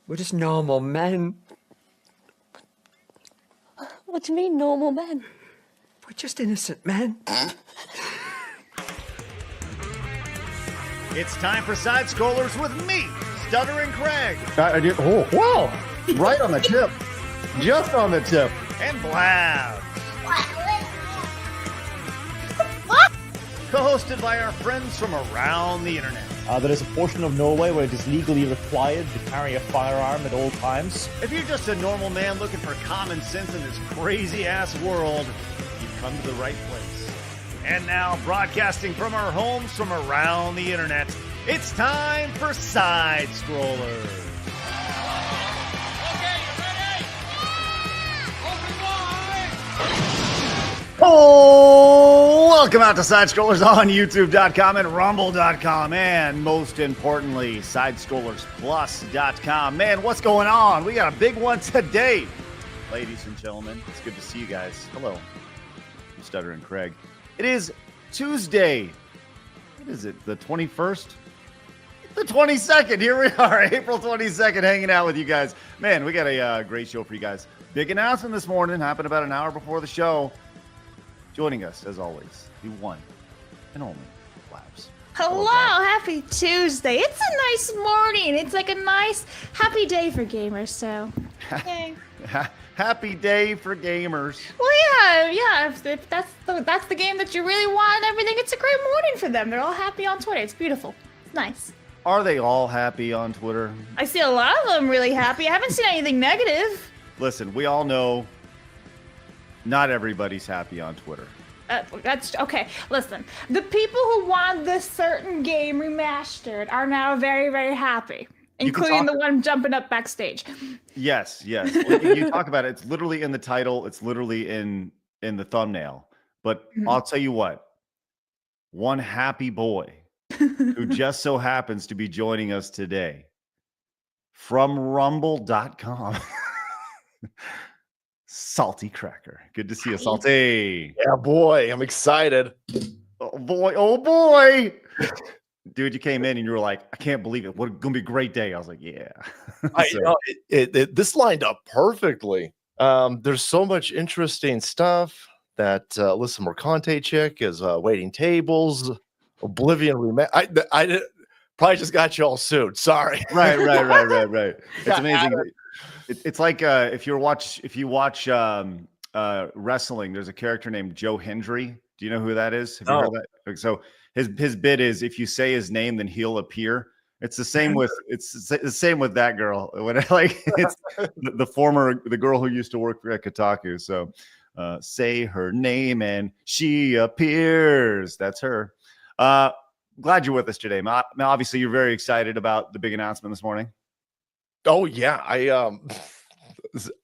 We're just normal men. What do you mean, normal men? We're just innocent men. It's time for Side Scrollers with me, Stuttering Craig. I did. Oh, wow. Right on the tip. Just on the tip. And Blabs. Co-hosted by our friends from around the internet. There is a portion of Norway where it is legally required to carry a firearm at all times. If you're just a normal man looking for common sense in this crazy-ass world, you've come to the right place. And now, broadcasting from our homes from around the internet, it's time for Side Scrollers. Oh, welcome out to Side Scrollers on YouTube.com and Rumble.com, and most importantly, SideScrollersPlus.com. Man, what's going on? We got a big one today. Ladies and gentlemen, it's good to see you guys. Hello, I'm Stuttering Craig. It is Tuesday. What is it, the 21st? The 22nd. Here we are, April 22nd, hanging out with you guys. Man, we got a great show for you guys. Big announcement this morning, happened about an hour before the show. Joining us, as always, the one and only Blabs. Hello, happy Tuesday. It's a nice morning. It's like a nice, happy day for gamers, so. Yay. Happy day for gamers. Well, yeah. If that's the game that you really want and everything, it's a great morning for them. They're all happy on Twitter. It's beautiful. It's nice. Are they all happy on Twitter? I see a lot of them really happy. I haven't seen anything negative. Listen, we all know not everybody's happy on Twitter. That's okay. Listen, the people who want this certain game remastered are now very, very happy, including the one jumping up backstage. Yes. You talk about it. It's literally in the title. It's literally in the thumbnail. But I'll tell you what. One happy boy who just so happens to be joining us today from Rumble.com. Salty Cracker. Good to see you, Salty. Yeah, boy. I'm excited. Oh, boy. Dude, you came in and you were like, I can't believe it. What going to be a great day. I was like, yeah. This lined up perfectly. There's so much interesting stuff that Alyssa Mercante chick is waiting tables. Oblivion Remake. I probably just got you all sued. Sorry. Right. It's amazing. It's like if you watch wrestling, there's a character named Joe Hendry. Do you know who that is? Have you heard that? So his bit is if you say his name, then he'll appear. It's the same with that girl. When it's the girl who used to work for Kotaku. So say her name and she appears. That's her. Glad you're with us today. Now, obviously, you're very excited about the big announcement this morning. Oh yeah,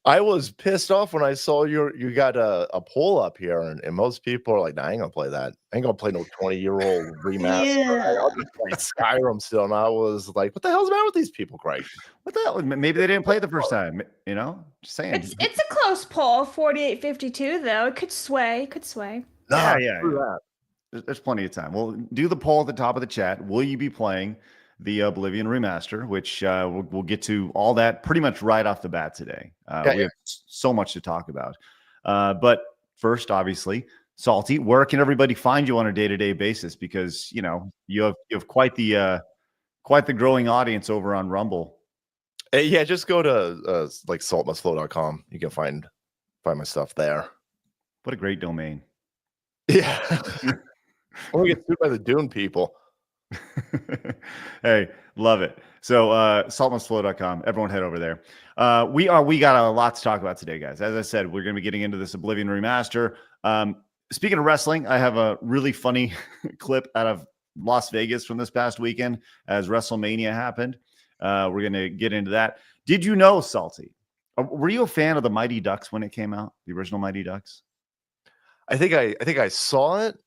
I was pissed off when I saw you got a poll up here, and most people are like, nah, I ain't gonna play that. I ain't gonna play no 20-year-old remaster. Yeah. I'll just play Skyrim still. And I was like, what the hell's the matter with these people, Craig? What the hell? Maybe they didn't play it the first time. You know, just saying. It's a close poll, 48-52 though. It could sway. Yeah. There's plenty of time. We'll do the poll at the top of the chat. Will you be playing the Oblivion Remaster, which we'll get to all that pretty much right off the bat today. We have so much to talk about. But first, obviously, Salty, where can everybody find you on a day-to-day basis? Because, you know, you have quite the growing audience over on Rumble. Yeah, just go to like saltmustflow.com. You can find my stuff there. What a great domain. Yeah. We'll get sued by the Dune people. Hey, love it. So saltmustflow.com. Everyone head over there. We got a lot to talk about today, guys. As I said, we're going to be getting into this Oblivion Remaster. Speaking of wrestling, I have a really funny clip out of Las Vegas from this past weekend as Wrestlemania happened. We're going to get into that. Did you know, Salty? Were you a fan of the Mighty Ducks when it came out? The original Mighty Ducks? I think I saw it.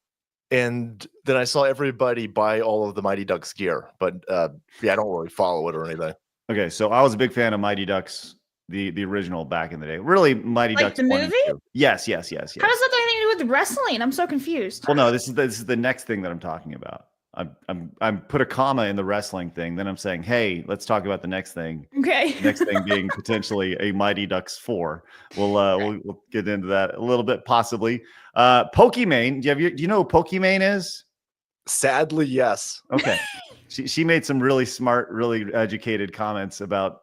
And then I saw everybody buy all of the Mighty Ducks gear, but I don't really follow it or anything. Okay, so I was a big fan of Mighty Ducks, the original back in the day. Really, Mighty Ducks. Like the movie? Yes. How does that have anything to do with wrestling? I'm so confused. Well, no, this is the next thing that I'm talking about. I'm put a comma in the wrestling thing. Then I'm saying, hey, let's talk about the next thing. Okay. The next thing being potentially a Mighty Ducks 4. We'll get into that a little bit, possibly. Pokimane, do you know who Pokimane is? Sadly, yes. Okay. She made some really smart, really educated comments about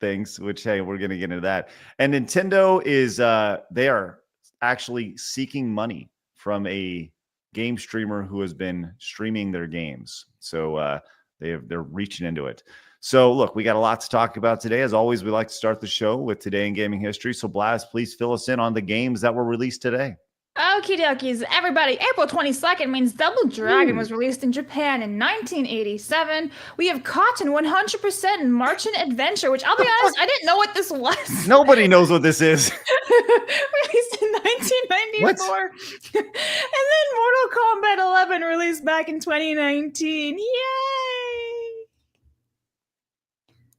things, which, hey, we're going to get into that. And Nintendo is they are actually seeking money from a game streamer who has been streaming their games. So they're reaching into it. So look, we got a lot to talk about today. As always, we like to start the show with Today in Gaming History. So Blaz, please fill us in on the games that were released today. Okie dokies, everybody. April 22nd means Double Dragon was released in Japan in 1987. We have Cotton 100% Marching Adventure, which I'll be honest, I didn't know what this was. Nobody knows what this is. Released in 1994. And then Mortal Kombat 11 released back in 2019. Yay!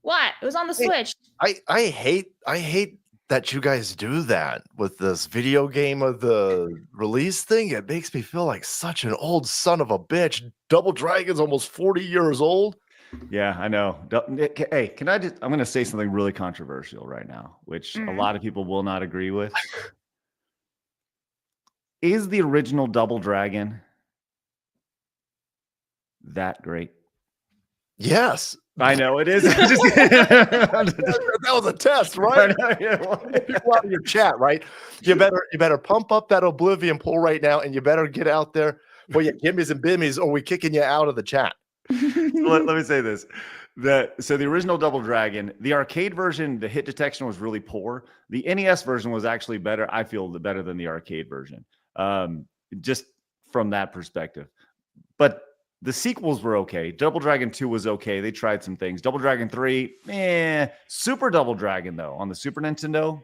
What? It was on the Switch. I hate that you guys do that with this video game of the release thing. It makes me feel like such an old son of a bitch. Double Dragon's almost 40 years old. Yeah, I know. Hey, I'm going to say something really controversial right now, which a lot of people will not agree with. Is the original Double Dragon that great? Yes. I know it is. That was a test, right? People out of your chat, right? You better pump up that Oblivion poll right now, and you better get out there for your gimmies and bimmies, or we kicking you out of the chat. Let me say this. So the original Double Dragon, the arcade version, the hit detection was really poor. The NES version was actually better. I feel better than the arcade version, just from that perspective. But the sequels were okay. Double Dragon 2 was okay. They tried some things. Double Dragon 3, Super Double Dragon, though, on the Super Nintendo,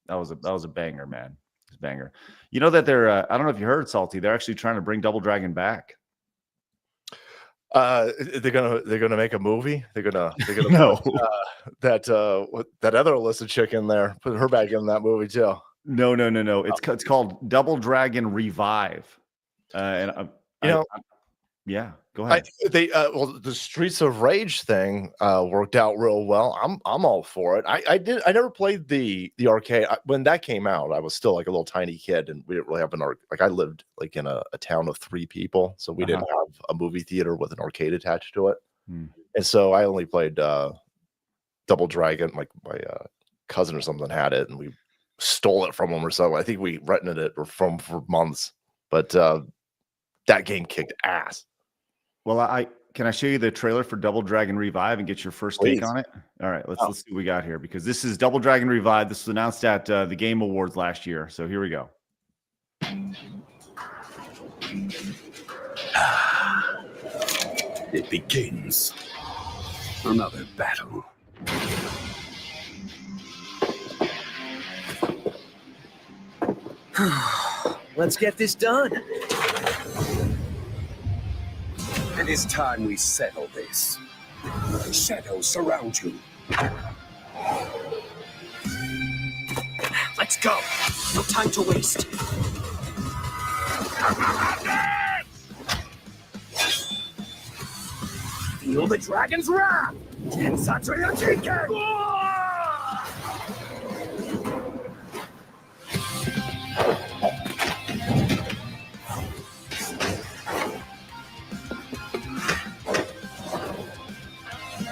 that was a banger, man. It was a banger. You know that they're, I don't know if you heard, Salty, they're actually trying to bring Double Dragon back. They're gonna make a movie. They're gonna No. put, that other Alyssa chick in there. Put her back in that movie too. No. It's called Double Dragon Revive. Yeah, go ahead. The Streets of Rage thing worked out real well. I'm all for it. I never played the arcade when that came out. I was still like a little tiny kid, and we didn't really have I lived like in a town of 3 people, so we didn't have a movie theater with an arcade attached to it. And so I only played Double Dragon. Like my cousin or something had it, and we stole it from him or something. I think we rented it for months, but that game kicked ass. Well, can I show you the trailer for Double Dragon Revive and get your first take on it? All right, let's see what we got here, because this is Double Dragon Revive. This was announced at the Game Awards last year. So here we go. It begins. Another battle. Let's get this done. It is time we settle this. Shadows surround you. Let's go. No time to waste. Feel the dragon's wrath. Tensatsu Yoshiki!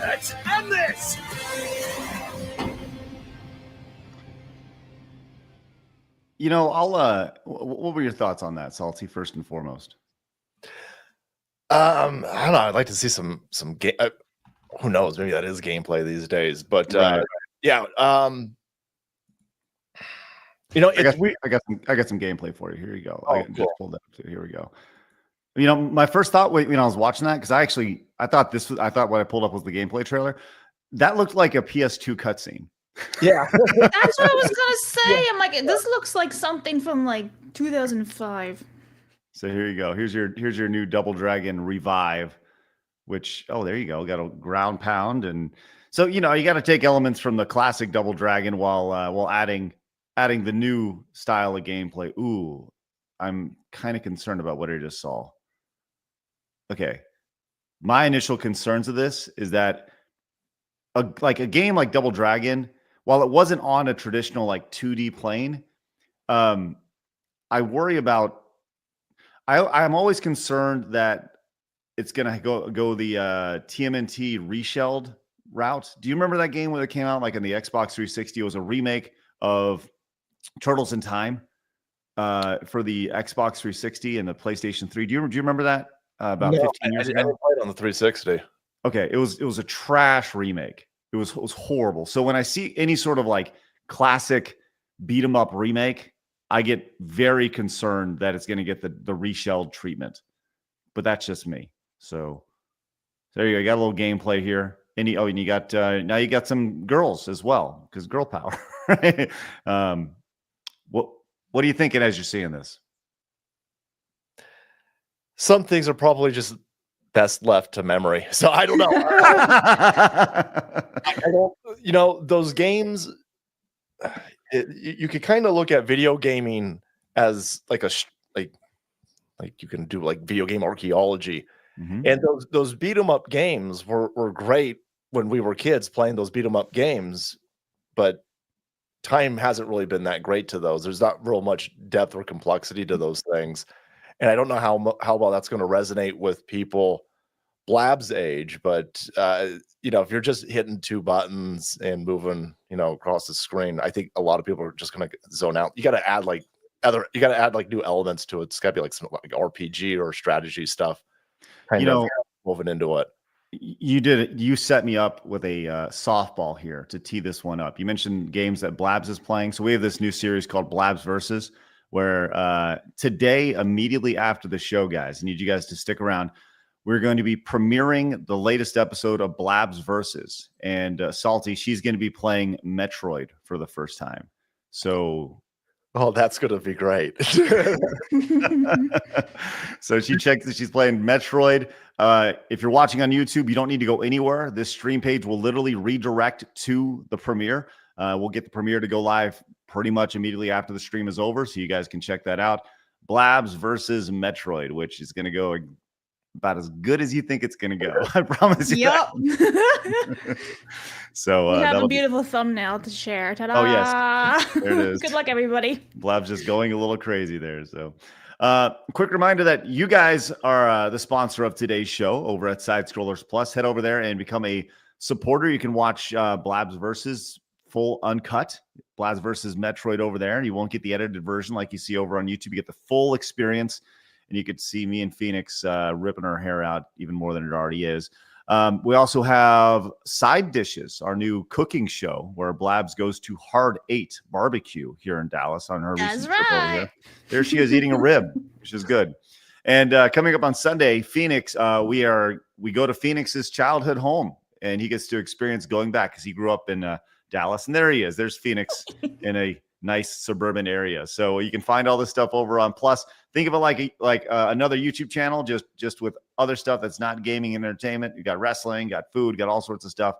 Let's end this! You know, what were your thoughts on that, Salty, first and foremost? I don't know. I'd like to see some game. Who knows? Maybe that is gameplay these days. But yeah. You know, I got some gameplay for you. Here you go. Oh, just pulled that up too. Here we go. You know, my first thought when I was watching that, because I thought what I pulled up was the gameplay trailer. That looked like a PS2 cutscene. Yeah. That's what I was gonna say. Yeah. I'm like, this looks like something from like 2005. So here you go. Here's your new Double Dragon Revive, which, there you go. Got a ground pound. And so, you know, you got to take elements from the classic Double Dragon while adding the new style of gameplay. Ooh, I'm kind of concerned about what I just saw. okay, my initial concerns of this is that a game like Double Dragon, while it wasn't on a traditional like 2D plane, I worry about. I'm always concerned that it's gonna go the TMNT reshelled route. Do you remember that game when it came out like on the Xbox 360? It was a remake of Turtles in Time for the Xbox 360 and the PlayStation 3. Do you remember that? About 15 years ago? I didn't play it on the 360. Okay, it was a trash remake. It was horrible. So when I see any sort of like classic beat 'em up remake, I get very concerned that it's going to get the reshelled treatment. But that's just me. So there you go. You got a little gameplay here. And you got now you got some girls as well because girl power. Right? What are you thinking as you're seeing this? Some things are probably just best left to memory. So I don't know. I don't, those games, you could kind of look at video gaming as like you can do like video game archaeology. Mm-hmm. And those beat 'em up games were great when we were kids playing those beat 'em up games, but time hasn't really been that great to those. There's not real much depth or complexity to those things. And I don't know how well that's going to resonate with people Blab's age, but if you're just hitting two buttons and moving, across the screen, I think a lot of people are just going to zone out. You got to add new elements to it. It's got to be like some like RPG or strategy stuff. Moving into it. You set me up with a softball here to tee this one up. You mentioned games that Blabs is playing. So we have this new series called Blabs Versus, where today, immediately after the show, guys, I need you guys to stick around. We're going to be premiering the latest episode of Blabs Versus. And Salty, she's going to be playing Metroid for the first time. So... oh, that's going to be great. So she's playing Metroid. If you're watching on YouTube, you don't need to go anywhere. This stream page will literally redirect to the premiere. We'll get the premiere to go live pretty much immediately after the stream is over, so you guys can check that out. Blabs versus Metroid, which is going to go about as good as you think it's going to go. I promise you. Yep. So we have a beautiful thumbnail to share. Ta-da! Oh yes, there it is. Good luck, everybody. Blab's just going a little crazy there. So, quick reminder that you guys are the sponsor of today's show over at Side Scrollers Plus. Head over there and become a supporter. You can watch Blabs versus full uncut, Blabs versus Metroid over there, and you won't get the edited version like you see over on YouTube. You get the full experience, and you could see me and Phoenix ripping our hair out even more than it already is. We also have Side Dishes, our new cooking show where Blabs goes to Hard 8 Barbecue here in Dallas on her recent trip over here. There she is eating a rib, which is good. And coming up on Sunday, Phoenix, we go to Phoenix's childhood home, and he gets to experience going back because he grew up in Dallas. And there he is. There's Phoenix in a nice suburban area. So you can find all this stuff over on Plus. Think of it like another YouTube channel, just with other stuff that's not gaming and entertainment. You got wrestling, got food, got all sorts of stuff.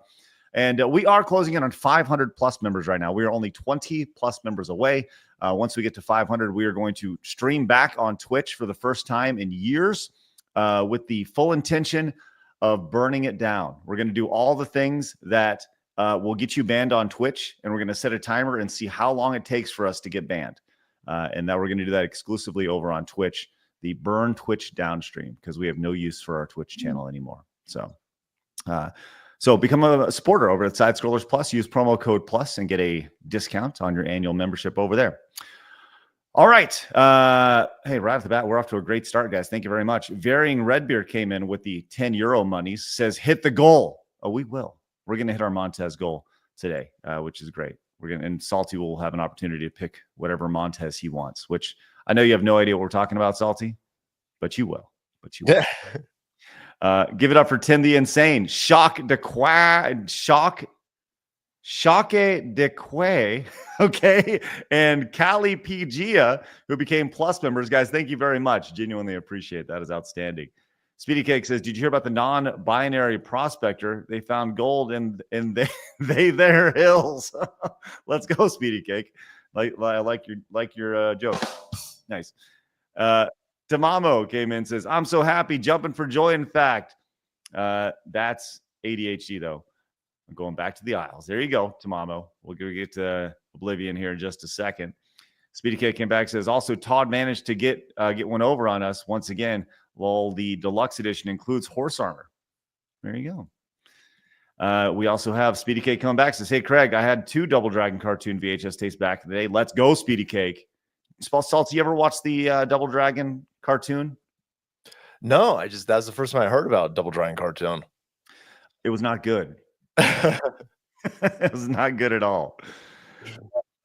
And we are closing in on 500 plus members right now. We are only 20 plus members away. Once we get to 500, we are going to stream back on Twitch for the first time in years with the full intention of burning it down. We're going to do all the things that will get you banned on Twitch, and we're going to set a timer and see how long it takes for us to get banned. And now we're going to do that exclusively over on Twitch, the Burn Twitch downstream, because we have no use for our Twitch channel anymore. So become a supporter over at Side Scrollers Plus. Use promo code PLUS and get a discount on your annual membership over there. All right. Hey, right off the bat, we're off to a great start, guys. Thank you very much. Varying Redbeard came in with the 10 euro monies, says hit the goal. Oh, we will. We're going to hit our Montez goal today, which is great. And Salty will have an opportunity to pick whatever Montez he wants, which I know you have no idea what we're talking about, Salty, but you will. Give it up for Tim the Insane. Shock de Quay, okay, and Cali Pgia, who became Plus members. Guys, thank you very much. Genuinely appreciate that. Is outstanding. Speedy Cake says, did you hear about the non-binary prospector? They found gold in their hills. Let's go, Speedy Cake. I like your joke. Nice. Tamamo came in and says, I'm so happy, jumping for joy. In fact, that's ADHD, though. I'm going back to the aisles. There you go, Tamamo. We'll get to Oblivion here in just a second. Speedy K came back and says, also, Todd managed to get one over on us once again. Well, the deluxe edition includes horse armor. There you go. We also have Speedy Cake coming back. Says, hey, Craig, I had 2 Double Dragon cartoon VHS tapes back in the day. Let's go, Speedy Cake. Salty, you ever watch the Double Dragon cartoon? No, that's the first time I heard about Double Dragon cartoon. It was not good. It was not good at all.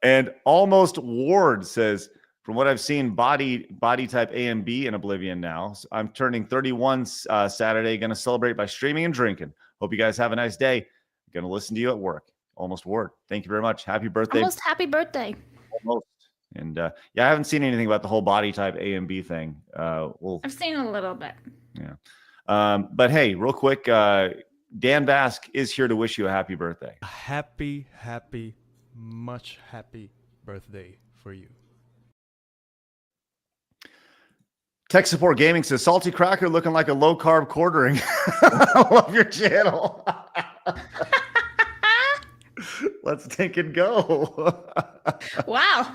And Almost Ward says, from what I've seen, body type A and B in Oblivion now. So I'm turning 31 Saturday. Going to celebrate by streaming and drinking. Hope you guys have a nice day. Going to listen to you at work. Almost Ward. Thank you very much. Happy birthday. Almost happy birthday. Almost. And I haven't seen anything about the whole body type A and B thing. I've seen a little bit. Yeah. But hey, real quick, Dan Bask is here to wish you a happy birthday. Happy, much happy birthday for you. Tech Support Gaming says, Salty Cracker looking like a low-carb quartering. I love your channel. Let's take and go. Wow.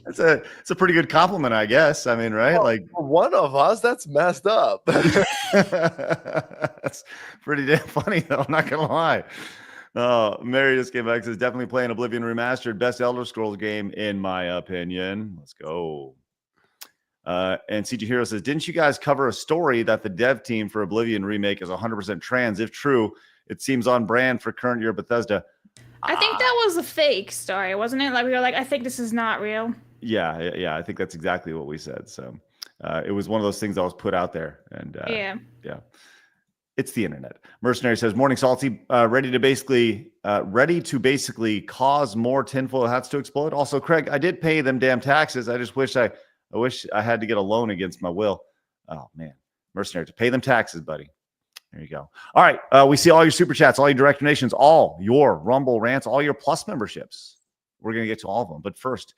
It's a pretty good compliment, I guess. I mean, right? Well, like for one of us, that's messed up. That's pretty damn funny, though. I'm not gonna lie. Mary just came back and says, definitely playing Oblivion Remastered, best Elder Scrolls game in my opinion. Let's go. And CG Hero says, didn't you guys cover a story that the dev team for Oblivion Remake is 100% trans? If true, it seems on brand for current year Bethesda. I think that was a fake story, wasn't it? Like we were like, I think this is not real. Yeah. I think that's exactly what we said. So it was one of those things that was put out there. And yeah. It's the internet. Mercenary says, morning, Salty. Ready to basically cause more tinfoil hats to explode. Also, Craig, I did pay them damn taxes. I just wish I had to get a loan against my will. Oh, man. Mercenary, to pay them taxes, buddy. There you go. All right. We see all your super chats, all your direct donations, all your Rumble rants, all your Plus memberships. We're going to get to all of them. But first,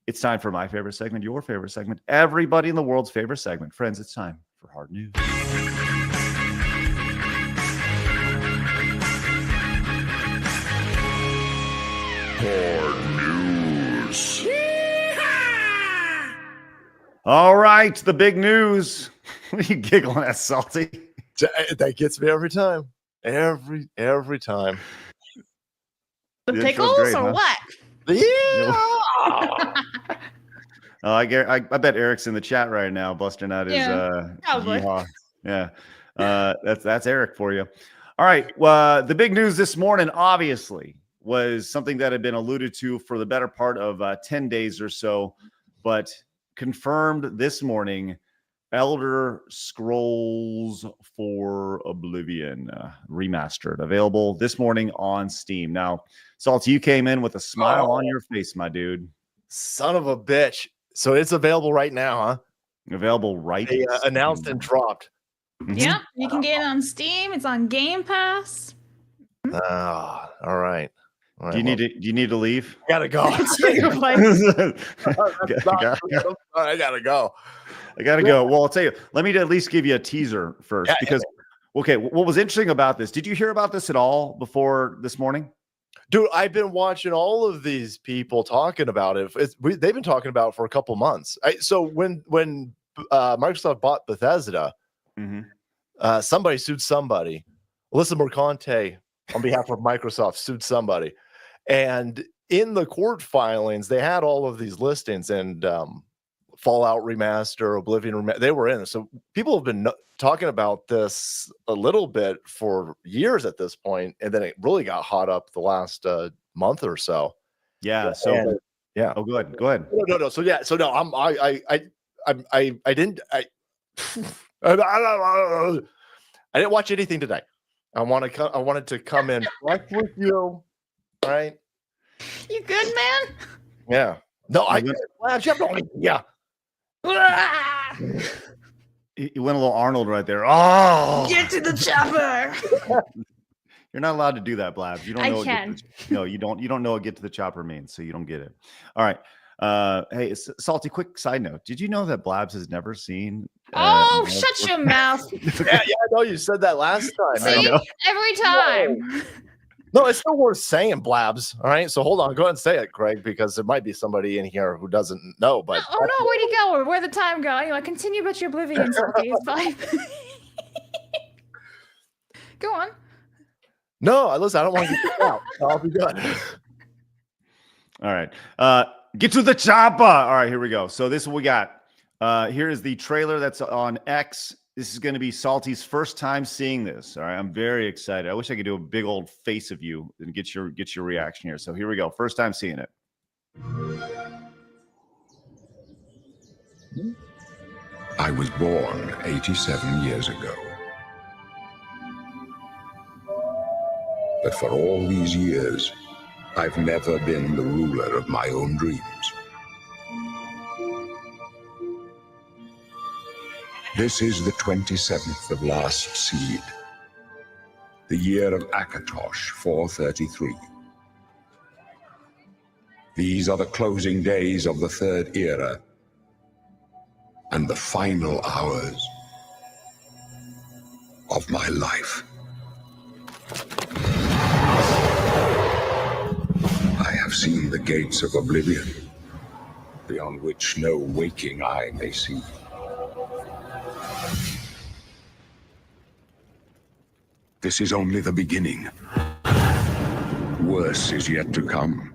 it's time for my favorite segment, your favorite segment, everybody in the world's favorite segment. Friends, it's time for Hard News. Hard News. All right. The big news. What are you giggling at, Salty? That gets me every time. Every time. The pickles great, or huh? what? Yeah. I bet Eric's in the chat right now, busting out his probably. yeehaw. Yeah. That's Eric for you. All right. Well, the big news this morning, obviously, was something that had been alluded to for the better part of 10 days or so, but confirmed this morning. Elder Scrolls for Oblivion Remastered, available this morning on Steam. Now, Salty, you came in with a smile on your face, my dude. Son of a bitch. So it's available right now, huh? Available right They announced and dropped. Yeah, you can get it on Steam. It's on Game Pass. All right. Do you need to leave? Gotta go. It's your place. I gotta go. I gotta go. Well, I'll tell you. Let me at least give you a teaser first, because okay, what was interesting about this? Did you hear about this at all before this morning? Dude, I've been watching all of these people talking about it. They've been talking about it for a couple months. So when Microsoft bought Bethesda, somebody sued somebody. Alyssa Mercante, on behalf of Microsoft, sued somebody. And in the court filings, they had all of these listings, and Fallout Remaster, Oblivion Remaster, they were in. So people have been talking about this a little bit for years at this point, and then it really got hot up the last month or so. Yeah. So yeah. Oh, go ahead. No. So yeah. So no. I didn't watch anything today. I wanted to come in fresh with you, right? You good, man? Yeah. No, yeah. You went a little Arnold right there. Oh, Get to the chopper. You're not allowed to do that, Blabs. You don't know. I can. No, you don't. You don't know what get to the chopper means, so you don't get it. All right. Hey, Salty, quick side note. Did you know that Blabs has never seen? Oh, shut your mouth. Yeah, I know you said that last time. I See? know. Every time. No, it's still worth saying, Blabs. All right, so hold on, go ahead and say it, Craig, because there might be somebody in here who doesn't know. But Oh no, where'd he go? Where'd the time go? Anyway, continue about your Oblivion, Salty. It's fine. Go on. no, listen, I don't want to get kicked out. I'll be good. All right. Get to the chopper. All right, here we go. So this is what we got. Here is the trailer that's on X. This is going to be Salty's first time seeing this. All right, I'm very excited. I wish I could do a big old face of you and get your reaction here. So here we go. First time seeing it. I was born 87 years ago. But for all these years, I've never been the ruler of my own dreams. This is the 27th of last seed, the year of Akatosh 433. These are the closing days of the third era and the final hours of my life. I have seen the gates of Oblivion, beyond which no waking eye may see. This is only the beginning. Worse is yet to come.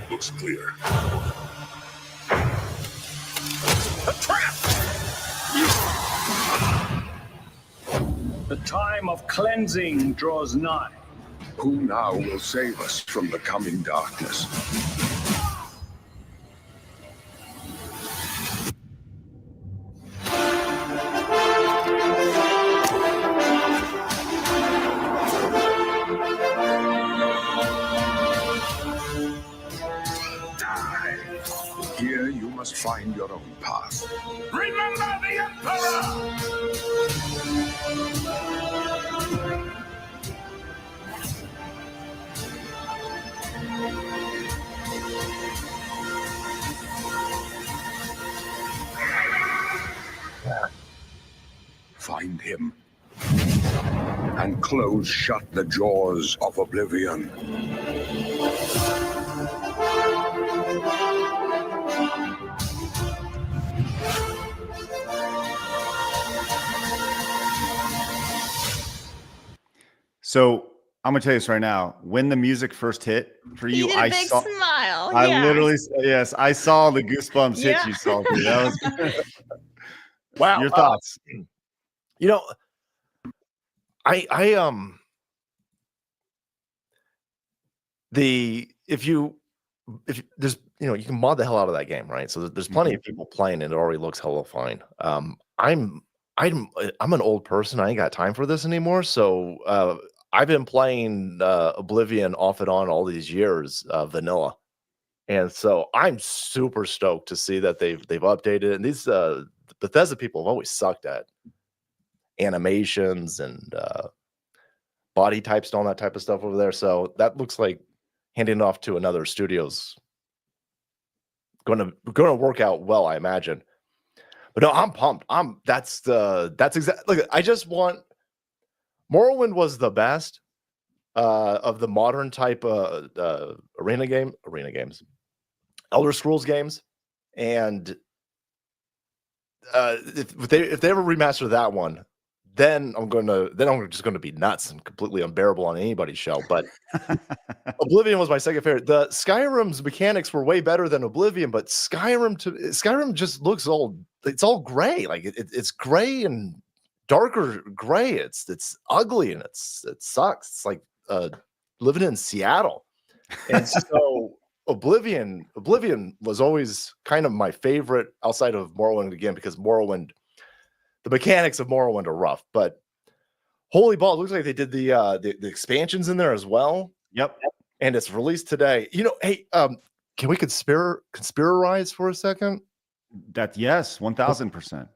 Looks clear. A trap! The time of cleansing draws nigh. Who now will save us from the coming darkness? Here you must find your own path. Remember the Emperor! Find him and close shut the jaws of Oblivion. So I'm gonna tell you this right now. When the music first hit for you, He did a big smile. I yeah. literally, yes, I saw the goosebumps hit Yeah. you, Salty. That was Wow. your thoughts. You know, I if there's you can mod the hell out of that game, right? So there's plenty of people playing it. It already looks hella fine. I'm an old person. I ain't got time for this anymore. So I've been playing Oblivion off and on all these years, vanilla, and so I'm super stoked to see that they've updated it. And these Bethesda people have always sucked at animations and body types and all that type of stuff over there. So that looks like handing it off to another studio's going to work out well, I imagine. But no, I'm pumped. That's exactly. Look, I just want Morrowind was the best of the modern type arena games, Elder Scrolls games, and if they ever remaster that one, then I'm just going to be nuts and completely unbearable on anybody's show. But Oblivion was my second favorite. The Skyrim's mechanics were way better than Oblivion, but Skyrim just looks it's all gray. Like it's gray and darker gray. It's ugly and it sucks. It's like living in Seattle. And so Oblivion was always kind of my favorite outside of Morrowind, again, because the mechanics of Morrowind are rough, but holy ball, it looks like they did the expansions in there as well. Yep. And it's released today. Hey, can we conspirarize for a second? That yes, 1000%.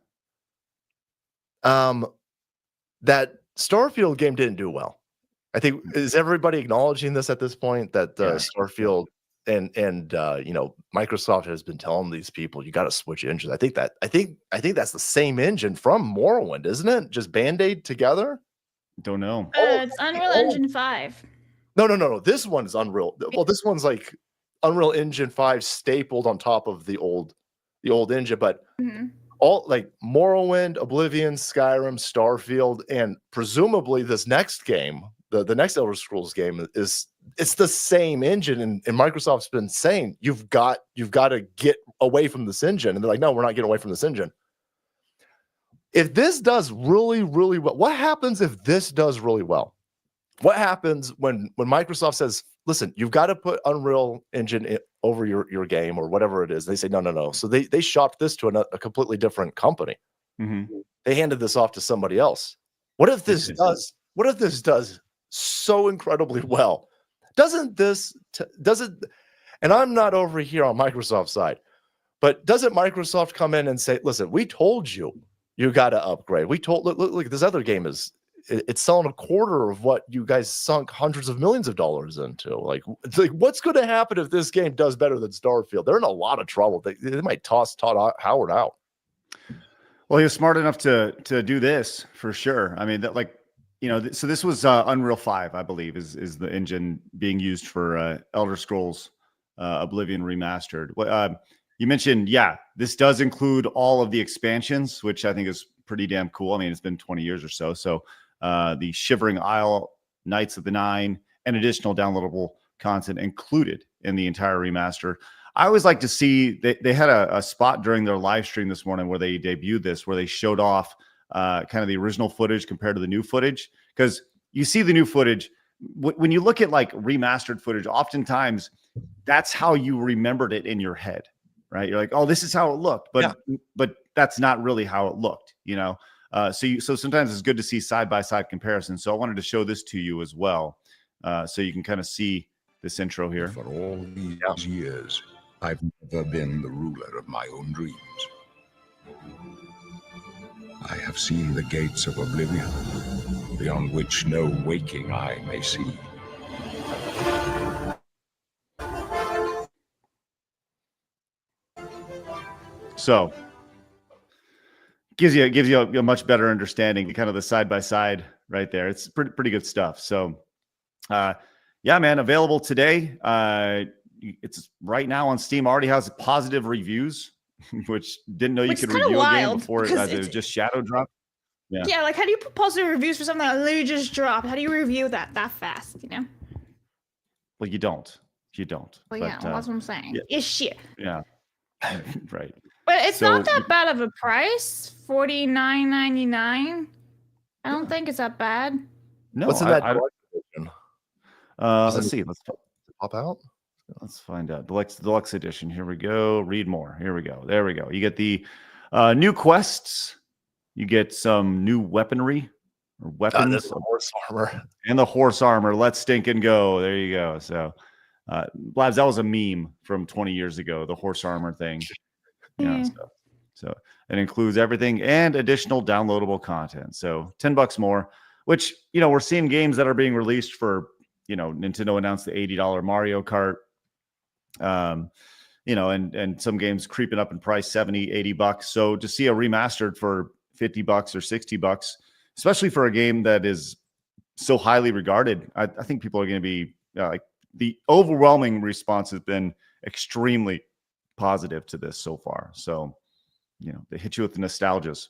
That Starfield game didn't do well. I think, is everybody acknowledging this at this point, that Starfield and Microsoft has been telling these people you got to switch engines. I think that's the same engine from Morrowind, isn't it? Just Band-Aid together. Don't know. It's Unreal Engine 5. No. This one is Unreal. Well, this one's like Unreal Engine 5 stapled on top of the old engine, but all like Morrowind, Oblivion, Skyrim, Starfield, and presumably this next game, the next Elder Scrolls game it's the same engine, and Microsoft's been saying you've got to get away from this engine, and they're like, no, we're not getting away from this engine. If this does really, really well, what happens if this does really well? What happens when Microsoft says, listen, you've got to put Unreal Engine over your game or whatever it is? They say, no. So they shopped this to a completely different company. They handed this off to somebody else. What if this does so incredibly well? Doesn't and I'm not over here on Microsoft's side, but doesn't Microsoft come in and say, listen, we told you got to upgrade. We told, look, this other game it's selling a quarter of what you guys sunk hundreds of millions of dollars into. Like what's going to happen if this game does better than Starfield? They're in a lot of trouble. They might toss Todd Howard out. Well, he was smart enough to do this for sure. I mean, so this was Unreal 5, I believe, is the engine being used for Elder Scrolls Oblivion Remastered. You mentioned, this does include all of the expansions, which I think is pretty damn cool. I mean, it's been 20 years or so. So the Shivering Isle, Knights of the Nine, and additional downloadable content included in the entire remaster. I always like to see, they had a spot during their live stream this morning where they debuted this, where they showed off kind of the original footage compared to the new footage. Because you see the new footage, when you look at like remastered footage, oftentimes that's how you remembered it in your head, right? You're like, oh, this is how it looked, but that's not really how it looked, So sometimes it's good to see side-by-side comparisons. So I wanted to show this to you as well, so you can kind of see this intro here. For all these years, I've never been the ruler of my own dreams. I have seen the gates of oblivion, beyond which no waking eye may see. So gives you a much better understanding, kind of the side by side right there. It's pretty good stuff. So, man, available today. It's right now on Steam. Already has positive reviews, which didn't know you could review a game before it was just shadow drop. Yeah, like how do you put positive reviews for something that literally just dropped? How do you review that fast? Well, you don't. Well, that's what I'm saying. Yeah. It's shit. Yeah, right. But it's not that bad of a price. $49.99. I don't think it's that bad. No, what's in that deluxe edition? Let's see. Let's pop out. Let's find out. Deluxe edition. Here we go. Read more. Here we go. There we go. You get the new quests. You get some new weaponry or weapons. The horse armor. And the horse armor. Let's stink and go. There you go. So, Blabs, that was a meme from 20 years ago. The horse armor thing. So it includes everything and additional downloadable content. So $10 more, which, we're seeing games that are being released for, Nintendo announced the $80 Mario Kart, and some games creeping up in price, $70, $80. So to see a remastered for $50 or $60, especially for a game that is so highly regarded, I think people are going to be the overwhelming response has been extremely positive to this so far. So, they hit you with the nostalgias.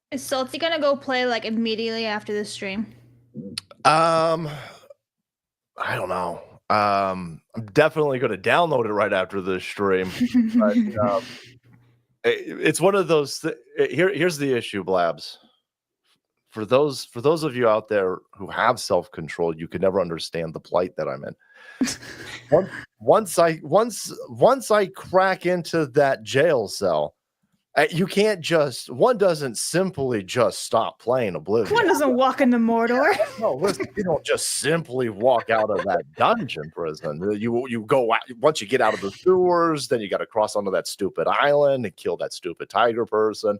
Is Salty gonna go play like immediately after the stream? I don't know. I'm definitely going to download it right after the stream. But, it's one of those. Here's the issue, Blabs. For those of you out there who have self-control, you can never understand the plight that I'm in. Once I crack into that jail cell, you can't one doesn't simply just stop playing Oblivion. One doesn't walk into Mordor. No, listen, you don't just simply walk out of that dungeon prison. You go out, once you get out of the sewers, then you got to cross onto that stupid island and kill that stupid tiger person.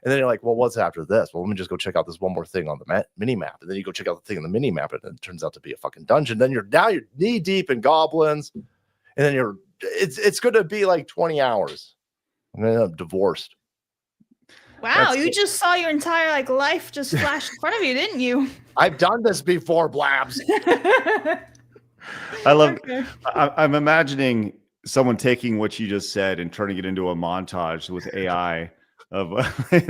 And then you're like, well, what's after this? Well, let me just go check out this one more thing on the mini map. And then you go check out the thing on the mini map, and it turns out to be a fucking dungeon. Then you're knee deep in goblins, and then it's going to be like 20 hours. And then I'm divorced. Wow, you just saw your entire like life just flash in front of you, didn't you? I've done this before, Blabs. I love. Okay. I'm imagining someone taking what you just said and turning it into a montage with AI of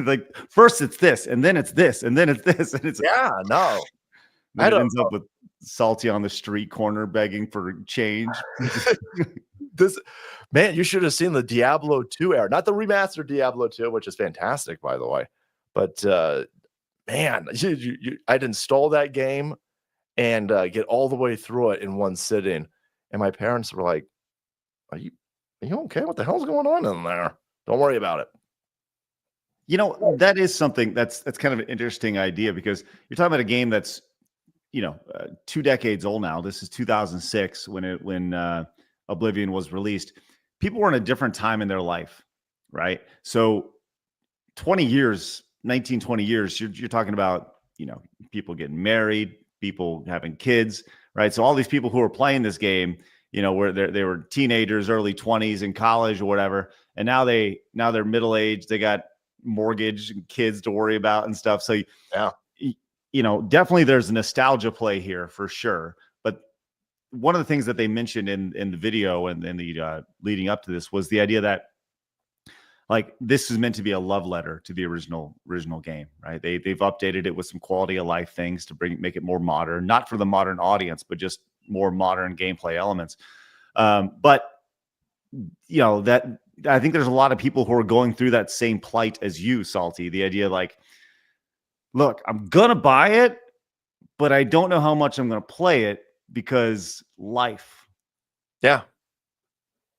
like first it's this, and then it's this, and then it's this, and it's no. It ends up with Salty on the street corner begging for change. This man, you should have seen the Diablo 2 era, not the remastered Diablo 2, which is fantastic, by the way. But man, I'd install that game and get all the way through it in one sitting, and my parents were like, "Are you okay? What the hell's going on in there? Don't worry about it." You know, that is something that's kind of an interesting idea, because you're talking about a game that's 2 decades old now. This is 2006 when Oblivion was released. People were in a different time in their life, right? So 20 years, 20 years, you're talking about, people getting married, people having kids, right? So all these people who are playing this game, where they were teenagers, early 20s in college or whatever, and now they're middle-aged, they got mortgage and kids to worry about and stuff. So definitely there's a nostalgia play here for sure. But one of the things that they mentioned in the video and the leading up to this was the idea that like this is meant to be a love letter to the original game, right? They've updated it with some quality of life things to make it more modern, not for the modern audience, but just more modern gameplay elements. But that I think there's a lot of people who are going through that same plight as you, Salty. The idea like, look, I'm gonna buy it, but I don't know how much I'm gonna play it because life. Yeah.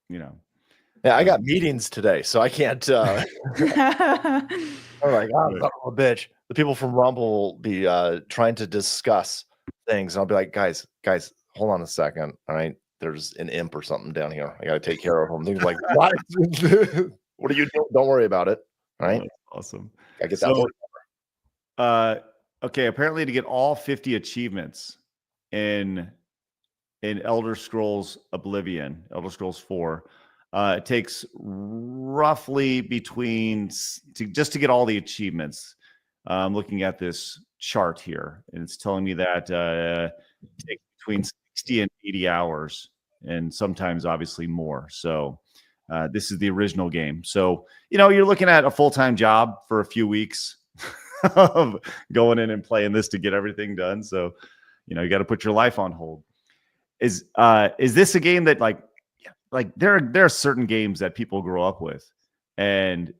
Yeah, I got meetings today, so I can't. I'm like, oh, son of a bitch. The people from Rumble will be trying to discuss things, and I'll be like, guys, hold on a second. All right, there's an imp or something down here. I got to take care of them. Things like, what? What are you doing? Don't worry about it. All right, awesome. I get that. Okay. Apparently, to get all 50 achievements in Elder Scrolls Oblivion, Elder Scrolls 4. It takes roughly just to get all the achievements. I'm looking at this chart here, and it's telling me that it takes between 60 and 80 hours, and sometimes obviously more. So this is the original game. So, you're looking at a full-time job for a few weeks of going in and playing this to get everything done. So, you got to put your life on hold. Is this a game that like there are certain games that people grow up with, and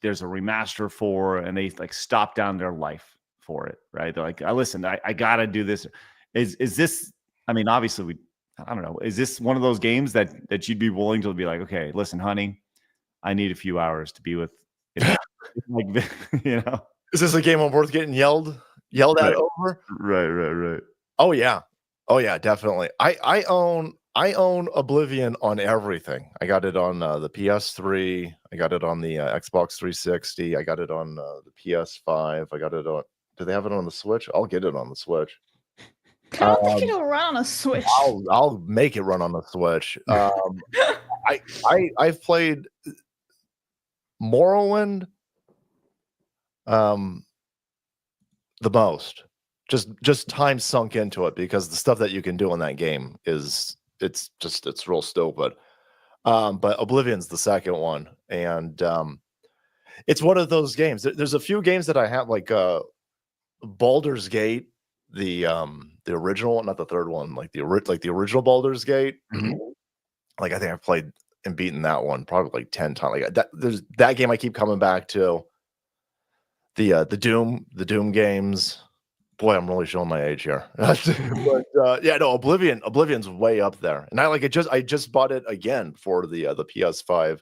there's a remaster for, and they like stop down their life for it, right? They're like, I gotta do this. Is this? I mean, obviously, I don't know. Is this one of those games that you'd be willing to be like, okay, listen, honey, I need a few hours to be with, like, Is this a game worth getting yelled at over? Right. Oh yeah, definitely. I own Oblivion on everything. I got it on the PS3. I got it on the Xbox 360. I got it on the PS5. I got it on. Do they have it on the Switch? I'll get it on the Switch. I don't think it'll run on a Switch. I'll make it run on the Switch. I've played Morrowind the most. Just time sunk into it, because the stuff that you can do in that game it's real stupid. But Oblivion's the second one, and it's one of those games. There's a few games that I have, like Baldur's Gate, the original one, not the third one, like the original Baldur's Gate. Mm-hmm. Like I think I've played and beaten that one probably like 10 times. Like there's that game I keep coming back to. The Doom games. Boy, I'm really showing my age here. But Oblivion's way up there. And I just bought it again for the PS5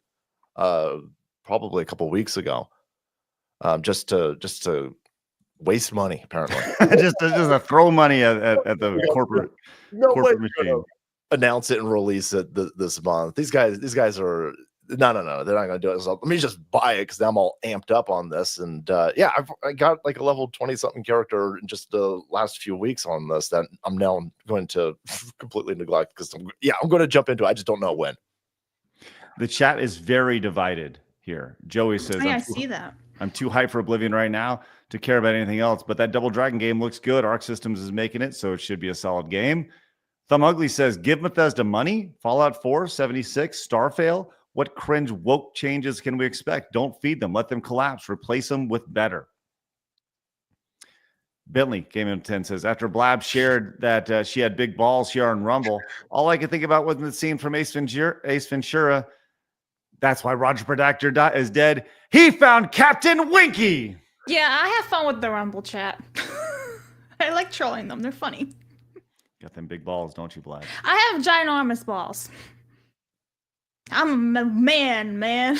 probably a couple weeks ago. Just to waste money, apparently. just to throw money at the corporate machine. Announce it and release it this month. These guys are no, they're not going to do it. So let me just buy it because I'm all amped up on this. And yeah, I got like a level 20 something character in just the last few weeks on this that I'm now going to completely neglect because I'm going to jump into it. I just don't know when. The chat is very divided here. Joey says, I see that. I'm too hyped for Oblivion right now to care about anything else, but that Double Dragon game looks good. Arc Systems is making it, so it should be a solid game. Thumb Ugly says, give Bethesda money. Fallout 4, 76, Starfail. What cringe woke changes can we expect? Don't feed them. Let them collapse. Replace them with better. Bentley came in 10 says, after Blab shared that she had big balls here on Rumble, all I could think about was the scene from Ace Ventura. That's why Roger Predactor is dead. He found Captain Winky. Yeah, I have fun with the Rumble chat. I like trolling them. They're funny. Got them big balls, don't you, Blab? I have ginormous balls. I'm a man.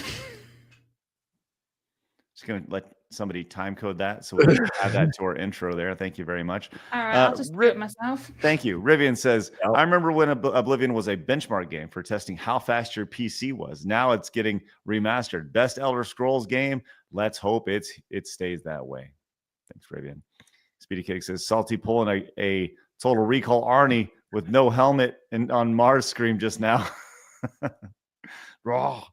Just going to let somebody time code that so we can add that to our intro there. Thank you very much. All right, I'll just do it myself. Thank you. Rivian says, I remember when Oblivion was a benchmark game for testing how fast your PC was. Now it's getting remastered. Best Elder Scrolls game. Let's hope it stays that way. Thanks, Rivian. Speedy Cake says, Salty pulling a Total Recall Arnie with no helmet on Mars scream just now. Raw.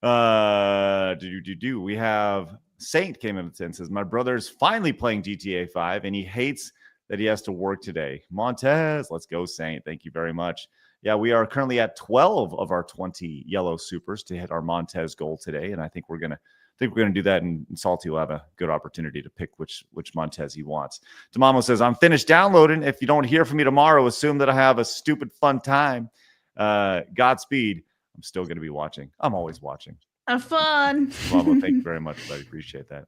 We have Saint came in and says, my brother's finally playing GTA 5 and he hates that he has to work today. Montez, let's go, Saint. Thank you very much. Yeah, we are currently at 12 of our 20 yellow supers to hit our Montez goal today, and I think we're gonna do that, and Salty will have a good opportunity to pick which Montez he wants. Tamamo says, I'm finished downloading. If you don't hear from me tomorrow, assume that I have a stupid fun time. Godspeed. I'm still going to be watching. I'm always watching. Have fun. Tamamo, thank you very much. I appreciate that.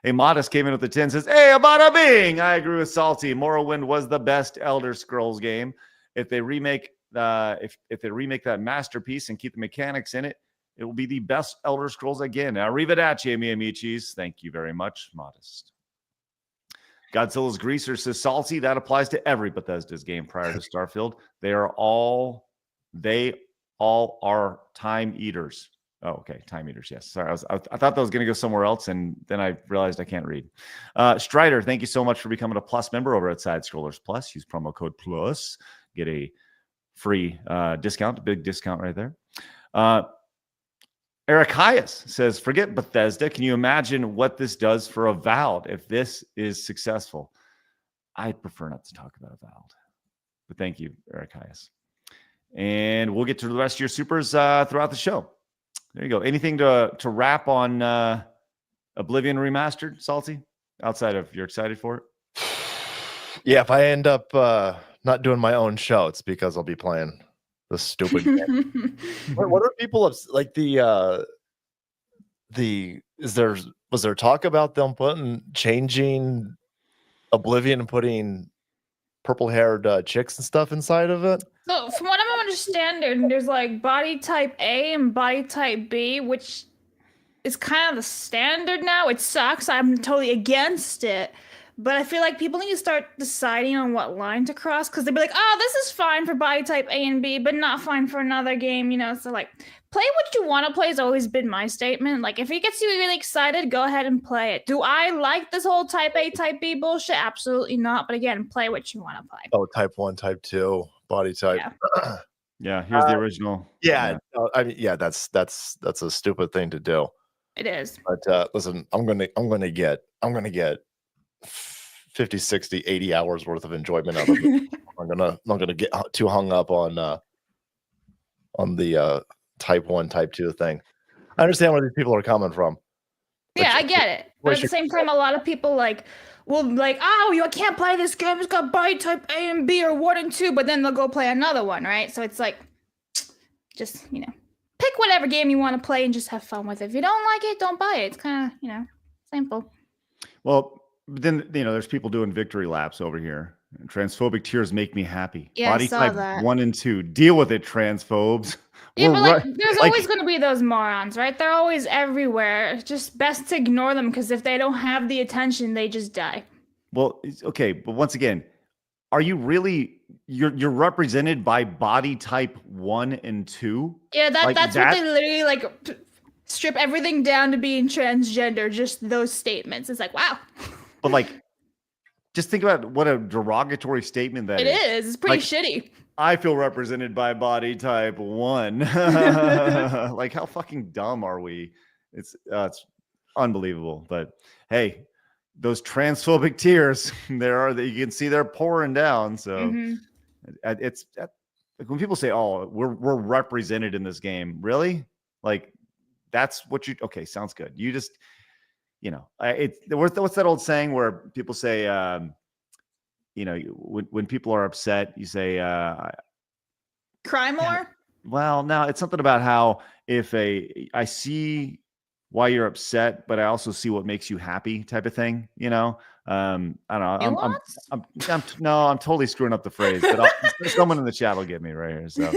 Hey, Modest came in with the 10, says, hey, bada bing. I agree with Salty. Morrowind was the best Elder Scrolls game. If they remake that masterpiece and keep the mechanics in it, it will be the best Elder Scrolls again. Arrivederci, mi amicis. Thank you very much, Modest. Godzilla's Greaser says, Salty, that applies to every Bethesda's game prior to Starfield. They all are time eaters. Oh, okay. Time eaters. Yes. Sorry. I thought that was going to go somewhere else, and then I realized I can't read. Strider, thank you so much for becoming a Plus member over at Side Scrollers Plus. Use promo code PLUS. Get a free discount, a big discount right there. Eric Hyas says, forget Bethesda. Can you imagine what this does for Avowed if this is successful? I'd prefer not to talk about Avowed. But thank you, Eric Hyas. And we'll get to the rest of your supers throughout the show. There you go. Anything to wrap on Oblivion Remastered, Salty? Outside of you're excited for it? Yeah, if I end up not doing my own show, it's because I'll be playing the stupid game. What are people like was there talk about them changing Oblivion and putting purple-haired chicks and stuff inside of it? So from what I'm understanding, there's like body type A and body type B, which is kind of the standard now. It sucks. I'm totally against it. But I feel like people need to start deciding on what line to cross, because they'd be like, oh, this is fine for body type A and B, but not fine for another game, So like, play what you want to play has always been my statement. Like, if it gets you really excited, go ahead and play it. Do I like this whole type A, type B bullshit? Absolutely not. But again, play what you want to play. Oh, type 1, type 2, body type. Yeah, yeah, here's the original. Yeah, I mean, yeah, that's a stupid thing to do. It is. But listen, I'm gonna get 50, 60, 80 hours worth of enjoyment out of it. I'm not gonna get too hung up on the type 1, type 2 thing. I understand where these people are coming from. Yeah, I get it. But at the same time, a lot of people oh, you can't play this game. It's got body type A and B or 1 and 2, but then they'll go play another one, right? So it's like, just, pick whatever game you want to play and just have fun with it. If you don't like it, don't buy it. It's kind of, simple. Well, then, there's people doing victory laps over here. Transphobic tears make me happy. Yeah, body I saw type that. 1 and 2. Deal with it, transphobes. Yeah, but there's always going to be those morons, right? They're always everywhere. It's just best to ignore them, because if they don't have the attention, they just die. Well, okay, but once again, are you really you're represented by body type 1 and 2? Yeah, Like, that's what they literally like strip everything down to being transgender. Just those statements. It's like, wow. But like, just think about what a derogatory statement that It is. It's pretty shitty. I feel represented by body type 1. Like, how fucking dumb are we? It's unbelievable. But hey, those transphobic tears, you can see they're pouring down. So it's when people say, "Oh, we're represented in this game," really? Like, that's what you? Okay, sounds good. You just, what's that old saying where people say, when people are upset, you say, cry more. Well, no, it's something about how I see why you're upset, but I also see what makes you happy, type of thing. I don't know. I'm totally screwing up the phrase, but someone in the chat will get me right here. So,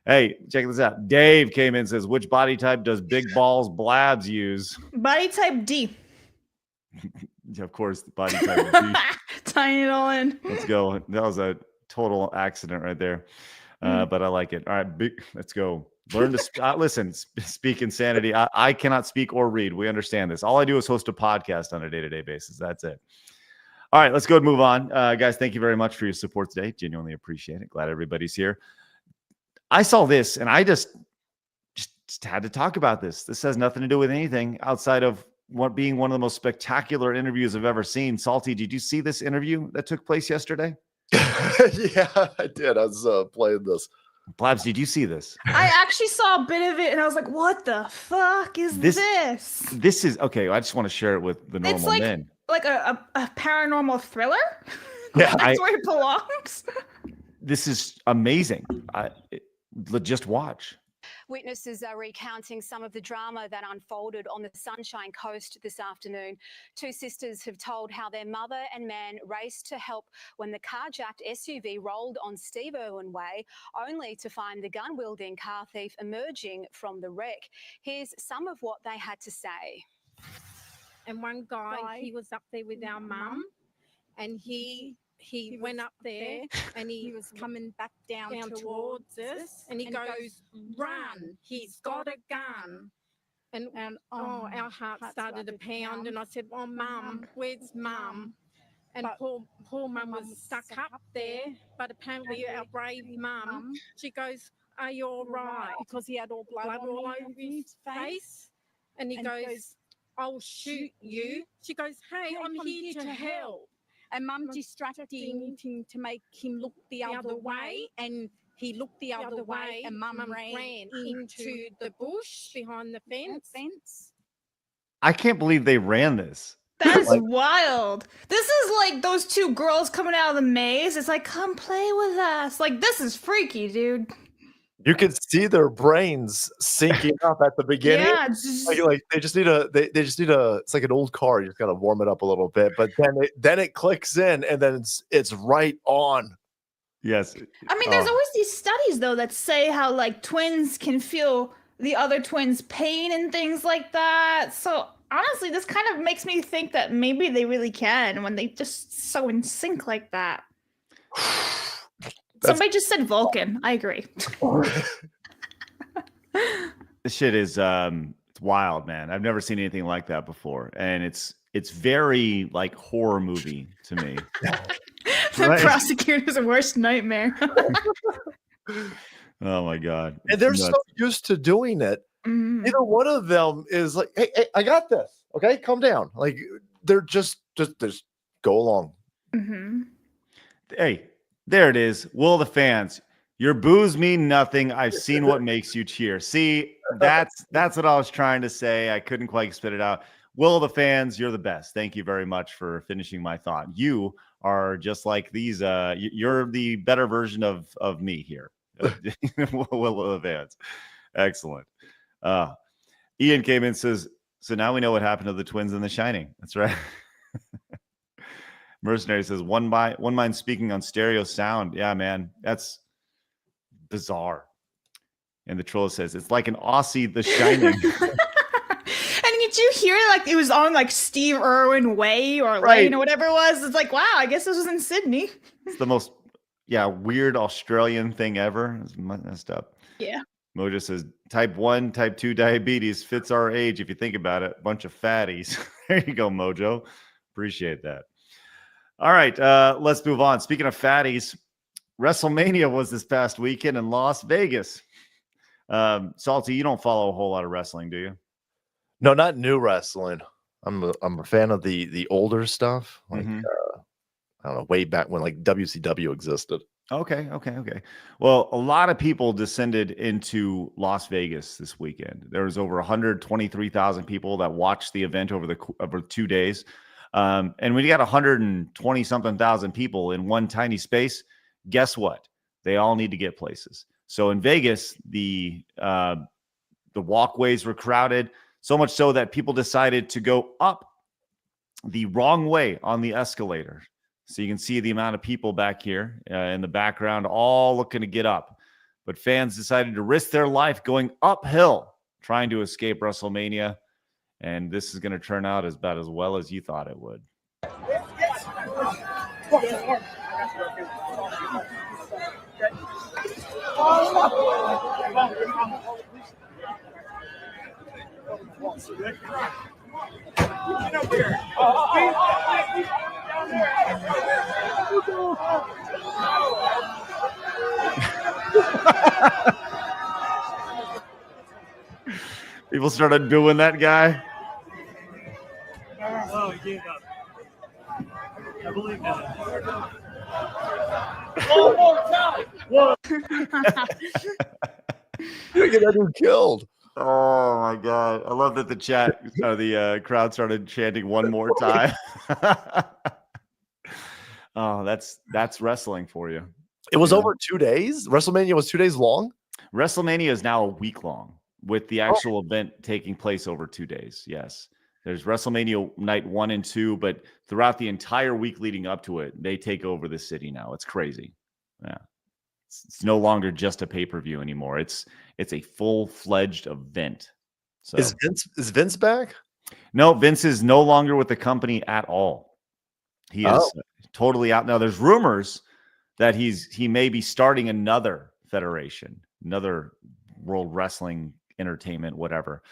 hey, check this out. Dave came in and says, "Which body type does Big Balls Blabs use?" Body type D. Of course, the body type D. Tying it all in. Let's go. That was a total accident right there. But I like it. All right, let's go. Learn to listen. Speak insanity. I cannot speak or read. We understand this. All I do is host a podcast on a day-to-day basis. That's it. All right, let's go and move on. Guys, thank you very much for your support today. Genuinely appreciate it. Glad everybody's here. I saw this, and I just had to talk about this. This has nothing to do with anything outside of being one of the most spectacular interviews I've ever seen. Salty, did you see this interview that took place yesterday? Yeah, I did. I was playing this. Blabs, did you see this? I actually saw a bit of it, and I was like, "What the fuck is this?" This is okay. I just want to share it with the normal men. Like a paranormal thriller. Yeah, that's where it belongs. This is amazing. Just watch. Witnesses are recounting some of the drama that unfolded on the Sunshine Coast this afternoon. Two sisters have told how their mother and man raced to help when the carjacked SUV rolled on Steve Irwin Way, only to find the gun-wielding car thief emerging from the wreck. Here's some of what they had to say. And one guy, he was up there with our mum, and he went up there and he was coming back down towards us, and he goes, "Run, he's got a gun." And our heart started to pound, and I said, "Oh, Mum, where's Mum?" And poor Mum was stuck up there, but apparently our brave Mum, she goes, "Are you all right?" Because he had all blood all over his face. And he goes, "I'll shoot you." She goes, "Hey, I'm here to help." And Mum distracting him to make him look the other way, and he looked the other way, and Mum ran into the bush behind the fence. I can't believe they ran this. That is wild. This is like those two girls coming out of the maze. It's like, come play with us. Like, this is freaky, dude. You can see their brains syncing up at the beginning. Yeah, like they just need a. It's like an old car. You just gotta warm it up a little bit, but then it clicks in, and then it's right on. Yes. I mean, there's always these studies though that say how like twins can feel the other twins' pain and things like that. So honestly, this kind of makes me think that maybe they really can when they just so in sync like that. Somebody just said Vulcan. I agree. This shit is it's wild, man. I've never seen anything like that before, and it's very like horror movie to me. The prosecutor's worst nightmare. Oh my god! And they're so used to doing it. Neither one of them is like, "Hey, I got this. Okay, calm down." Like they're just go along. Hey. There it is. Will the fans, your boos mean nothing. I've seen what makes you cheer. See, that's what I was trying to say. I couldn't quite spit it out. Will the fans, you're the best. Thank you very much for finishing my thought. You are just like these. You're the better version of me here. Will the fans. Excellent. Ian came in and says, so now we know what happened to the twins in The Shining. That's right. Mercenary says, one mind speaking on stereo sound. Yeah, man, that's bizarre. And the troll says, it's like an Aussie The Shining. And you did you hear like it was on like Steve Irwin Way or Lane or whatever it was? It's like, wow, I guess this was in Sydney. It's the most weird Australian thing ever. It's messed up. Yeah. Mojo says type 1, type 2 diabetes fits our age if you think about it. Bunch of fatties. There you go, Mojo. Appreciate that. All right, let's move on. Speaking of fatties, WrestleMania was this past weekend in Las Vegas. Salty, you don't follow a whole lot of wrestling, do you? No, not new wrestling. I'm a fan of the older stuff. Like I don't know, way back when like WCW existed. Okay. Well, a lot of people descended into Las Vegas this weekend. There was over 123,000 people that watched the event over 2 days. And when you got 120 something thousand people in one tiny space, guess what? They all need to get places. So in Vegas, the walkways were crowded, so much so that people decided to go up the wrong way on the escalator. So you can see the amount of people back here in the background, all looking to get up. But fans decided to risk their life going uphill, trying to escape WrestleMania. And this is going to turn out about as well as you thought it would. People started doing that guy. Oh, he gave up. I believe that. One more time. You get that dude killed. Oh my god! I love that the chat, the crowd started chanting "one more time." Oh, that's wrestling for you. It was over 2 days. WrestleMania was 2 days long. WrestleMania is now a week long, with the actual event taking place over 2 days. Yes, there's WrestleMania night 1 and 2, but throughout the entire week leading up to it, they take over the city now. It's crazy. Yeah, it's no longer just a pay-per-view anymore. It's a full-fledged event. So is Vince back? No, Vince is no longer with the company at all. He is totally out now. There's rumors that he may be starting another federation, another World Wrestling Entertainment, whatever.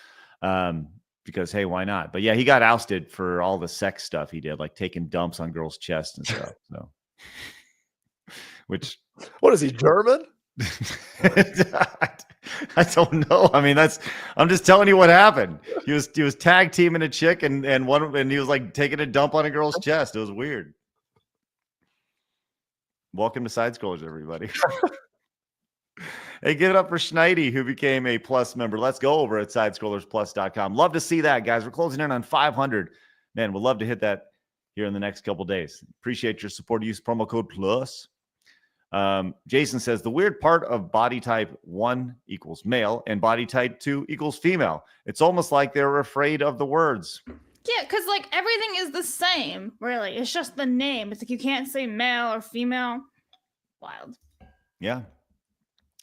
Because hey, why not? But yeah, he got ousted for all the sex stuff he did, like taking dumps on girls' chests and stuff. So, what is he, German? I don't know. I mean, I'm just telling you what happened. He was tag teaming a chick and he was like taking a dump on a girl's chest. It was weird. Welcome to Side Scrollers, everybody. Hey, give it up for Schneidi, who became a Plus member. Let's go over at sidescrollersplus.com. Love to see that, guys. We're closing in on 500. Man, we'd love to hit that here in the next couple days. Appreciate your support. Use promo code PLUS. Jason says, the weird part of body type 1 equals male and body type 2 equals female. It's almost like they're afraid of the words. Yeah, because like everything is the same, really. It's just the name. It's like you can't say male or female. Wild. Yeah.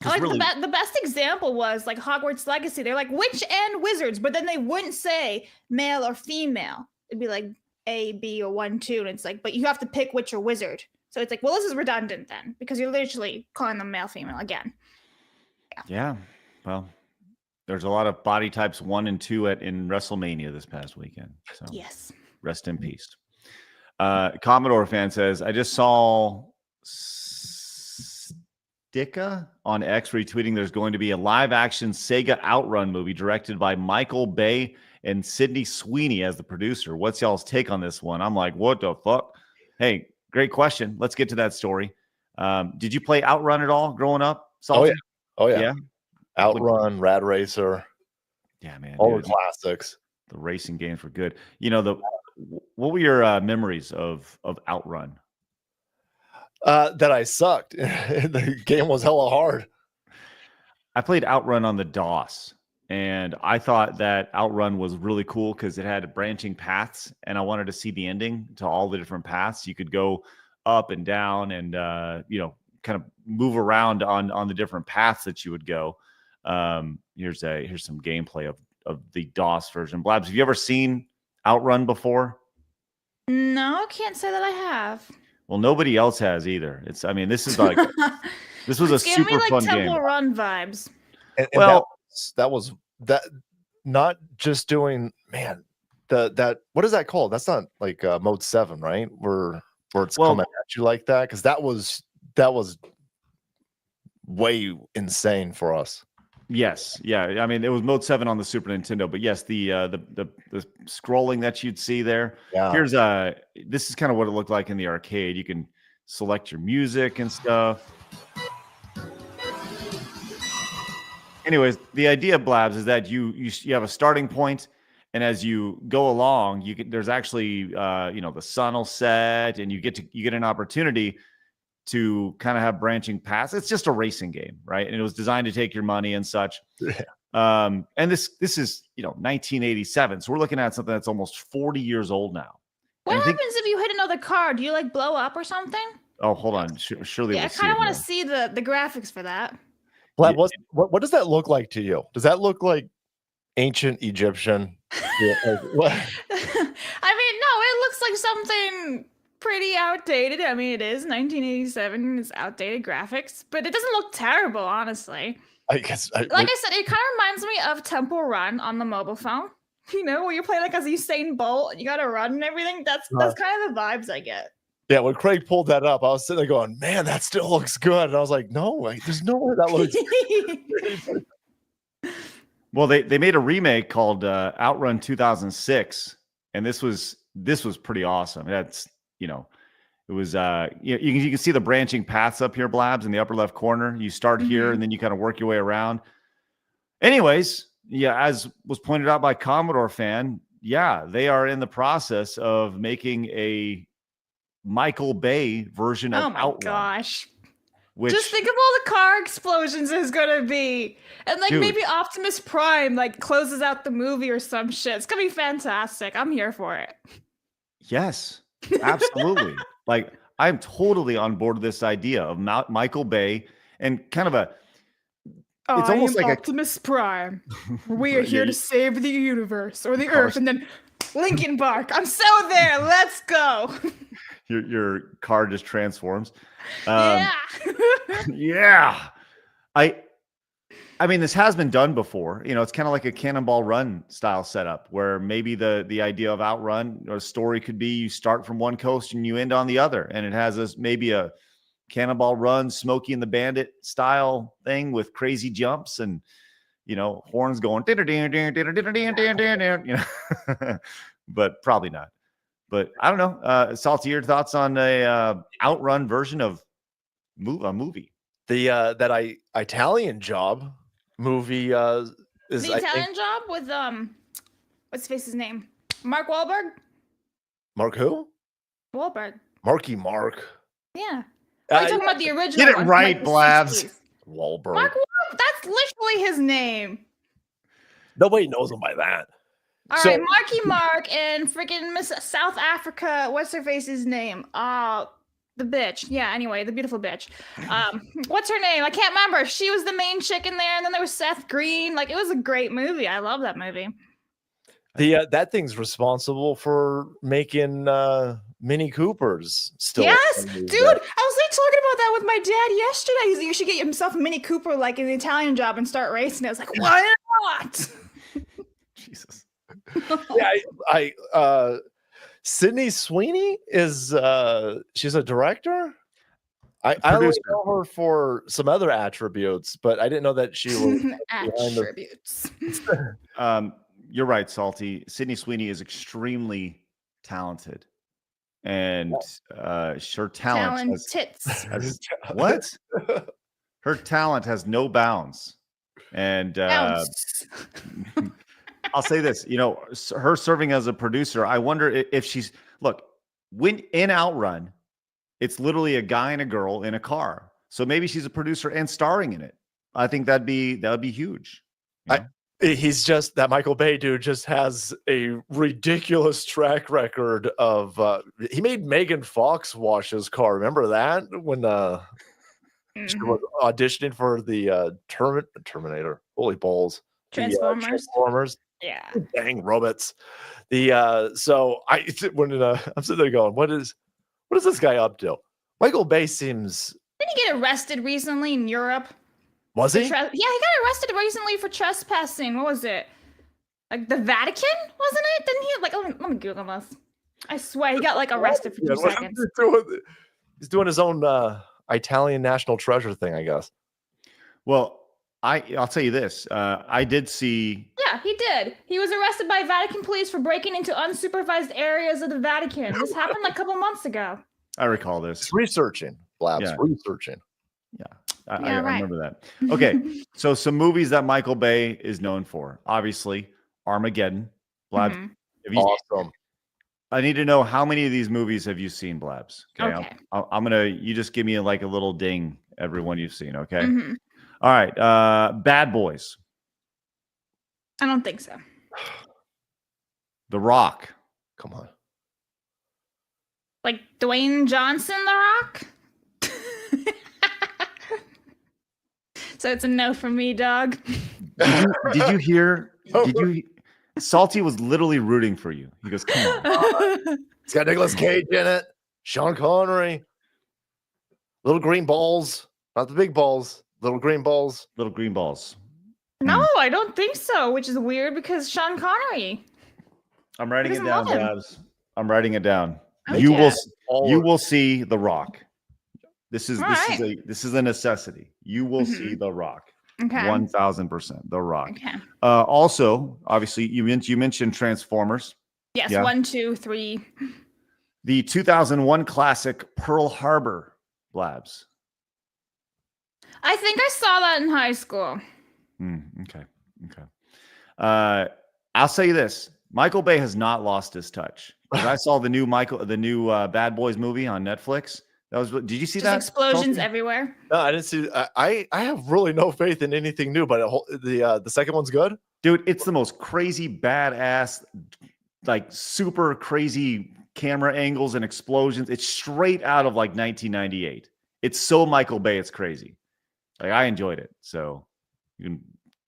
I like really... the best example was like Hogwarts Legacy. They're like witch and wizards, but then they wouldn't say male or female. It'd be like A, B, or 1, 2. And it's like, but you have to pick witch or wizard. So it's like, well, this is redundant then, because you're literally calling them male, female again. Yeah. Well, there's a lot of body types 1 and 2 in WrestleMania this past weekend. So yes. Rest in peace. Commodore fan says, I just saw Sticka on X retweeting there's going to be a live action Sega Outrun movie directed by Michael Bay and Sydney Sweeney as the producer. What's y'all's take on this one? I'm like, what the fuck? Hey, great question. Let's get to that story. Did you play Outrun at all growing up? Salty? Oh yeah. Outrun, Rad Racer. Yeah, man. All the classics. The racing games were good. You know, what were your memories of Outrun? That I sucked. The game was hella hard. I played Outrun on the DOS, and I thought that Outrun was really cool because it had branching paths, and I wanted to see the ending to all the different paths. You could go up and down and, kind of move around on the different paths that you would go. Here's some gameplay the DOS version. Blabs, have you ever seen Outrun before? No, can't say that I have. Well, nobody else has either. I mean, this is like this was a Give me super like fun Temple game. Run vibes. And Well- that was not just doing, man, that what is that called? That's not like mode 7, right? Where it's coming at you like that, because that was way insane for us. Yes, yeah. I mean, it was mode 7 on the Super Nintendo, but yes, the scrolling that you'd see there. Yeah. Here's this is kind of what it looked like in the arcade. You can select your music and stuff. Anyways, the idea of Blabs is that you have a starting point, and as you go along, there's actually the sun will set, and you get an opportunity to kind of have branching paths. It's just a racing game, right? And it was designed to take your money and such. Yeah. And this is 1987, so we're looking at something that's almost 40 years old now. What happens if you hit another car? Do you like blow up or something? Oh, hold on. Surely Yeah, we'll I see kind it of want here. to see the graphics for that. Blab, what does that look like to you? Does that look like ancient Egyptian? Yeah, what? I mean, no, it looks like something pretty outdated. I mean, it is 1987. It's outdated graphics, but it doesn't look terrible, honestly. I guess. Like I said, it kind of reminds me of Temple Run on the mobile phone. Where you're playing like as Usain Bolt and you got to run and everything. That's kind of the vibes I get. Yeah, when Craig pulled that up, I was sitting there going, "Man, that still looks good." And I was like, "No, there's no way that looks." Well, they made a remake called Outrun 2006, and this was pretty awesome. That's it was you can see the branching paths up here, Blabs, in the upper left corner. You start here and then you kind of work your way around. Anyways, yeah, as was pointed out by Commodore Fan, yeah, they are in the process of making a Michael Bay version of Outrun. Oh my gosh. Which, just think of all the car explosions there's gonna be. And like maybe Optimus Prime like closes out the movie or some shit. It's gonna be fantastic. I'm here for it. Yes, absolutely. Like I'm totally on board with this idea of Michael Bay and kind of it's almost like Optimus Prime. We are here to save the universe or the Earth, and then Linkin Park. I'm so there. Let's go. Your car just transforms. Yeah. Yeah. I mean, this has been done before. It's kind of like a Cannonball Run style setup where maybe the idea of Outrun or story could be you start from one coast and you end on the other. And it has maybe a Cannonball Run, Smokey and the Bandit style thing with crazy jumps and, horns going, but probably not. But I don't know. Salty, your thoughts on a Outrun version of a movie? That Italian Job movie is the Italian Job with what's his name? Mark Wahlberg. Mark who? Wahlberg. Marky Mark. Yeah. Are you talking about the original? Get it one, right, like the Blabs. 60s? Wahlberg. Mark Wahlberg. That's literally his name. Nobody knows him by that. All right, Marky Mark and freaking Miss South Africa. What's her face's name? The bitch. Yeah, anyway, the beautiful bitch. What's her name? I can't remember. She was the main chick in there, and then there was Seth Green. Like, it was a great movie. I love that movie. That thing's responsible for making Mini Coopers still. Yes, dude. I was like talking about that with my dad yesterday. He's like, you should get himself a Mini Cooper like in the Italian Job and start racing. I was like, why not? Jesus. Yeah, Sydney Sweeney is she's a director. I only know her for some other attributes, but I didn't know that she was attributes. You're right, Salty. Sydney Sweeney is extremely talented, and her talent has what? Her talent has no bounds, and I'll say this, her serving as a producer, I wonder if she's when in Outrun, it's literally a guy and a girl in a car. So maybe she's a producer and starring in it. I think that would be huge. He's just that Michael Bay dude just has a ridiculous track record of he made Megan Fox wash his car. Remember that when she was auditioning for the Terminator? Holy balls. Transformers. Transformers. Yeah. Dang robots. So I'm sitting there going, what is this guy up to? Michael Bay seems. Didn't he get arrested recently in Europe? Was he? Yeah, he got arrested recently for trespassing. What was it? Like the Vatican, wasn't it? Didn't he? Like, let me Google this. I swear he got like arrested for 2 seconds. He's doing his own Italian national treasure thing, I guess. Well, I'll tell you this. I did see. Yeah, he did. He was arrested by Vatican police for breaking into unsupervised areas of the Vatican. This happened like a couple months ago. I recall this. It's researching, Blabs. Yeah. Researching. Yeah. I remember that. Okay, so some movies that Michael Bay is known for. Obviously, Armageddon. Blabs. Awesome. I need to know how many of these movies have you seen, Blabs? Okay. I'm gonna. You just give me like a little ding every one you've seen. Okay. Mm-hmm. All right. Bad Boys. I don't think so. The Rock. Come on. Like Dwayne Johnson, The Rock. So it's a no from me, dog. Did you hear? Salty was literally rooting for you. He goes, "Come on." It's got Nicolas Cage in it. Sean Connery. Little green balls, not the big balls. Little green balls. Little green balls. No, I don't think so. Which is weird because Sean Connery. I'm writing it down, love him. Babs. I'm writing it down. Okay. You will see The Rock. This is a necessity. You will see The Rock. Okay. 1000%. The Rock. Okay. Also, obviously, you mentioned Transformers. Yes, Yeah. 1, 2, 3. The 2001 classic Pearl Harbor, Blabs. I think I saw that in high school. Okay. I'll say this: Michael Bay has not lost his touch. I saw the new Bad Boys movie on Netflix. Did you see Just that? explosions everywhere. No, I didn't see. I have really no faith in anything new, but the second one's good, dude. It's the most crazy, badass, like super crazy camera angles and explosions. It's straight out of like 1998. It's so Michael Bay. It's crazy. Like I enjoyed it. So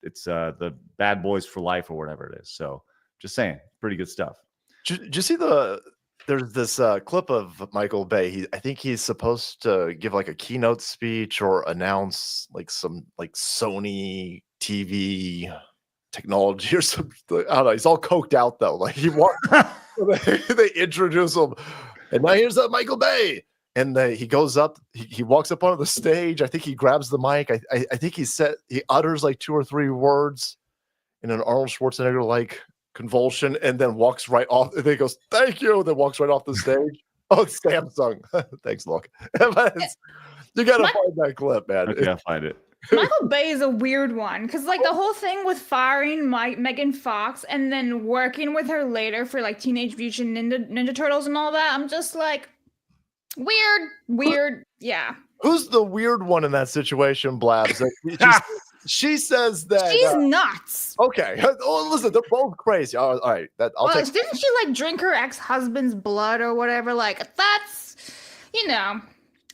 it's the Bad Boys for Life or whatever it is. So just saying, pretty good stuff. Did you see there's this clip of Michael Bay. I think he's supposed to give like a keynote speech or announce like some like Sony TV technology or something. I don't know. He's all coked out though. Like he they introduce him, and now here's Michael Bay. And he goes up, he walks up onto the stage. I think he grabs the mic. I think he utters like 2 or 3 words in an Arnold Schwarzenegger like convulsion, and then walks right off. And then he goes, "Thank you." And then walks right off the stage. Oh, it's Samsung. Thanks, look. You gotta find that clip, man. Okay, I'll find it. Michael Bay is a weird one because like the whole thing with firing Megan Fox and then working with her later for like Teenage Mutant Ninja Turtles and all that. I'm just like. Weird. Yeah. Who's the weird one in that situation, Blabs? She says that she's nuts. Okay. Oh, listen, they're both crazy. All right. Didn't she like drink her ex-husband's blood or whatever? Like that's,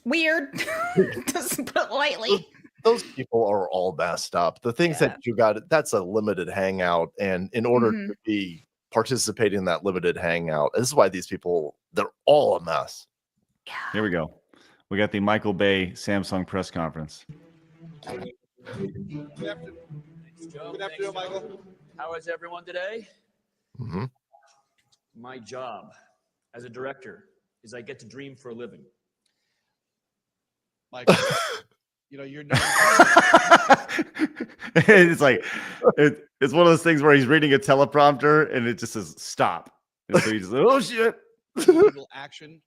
weird. To put it lightly. Those people are all messed up. The things that you got, that's a limited hangout, and in order to be participating in that limited hangout, this is why these people, they're all a mess. Here we go. We got the Michael Bay Samsung press conference. Good afternoon, Michael. How is everyone today? My job as a director is I get to dream for a living. Michael, you're not. It's like it's one of those things where he's reading a teleprompter and it just says stop. And so he's just like, oh shit. Legal action.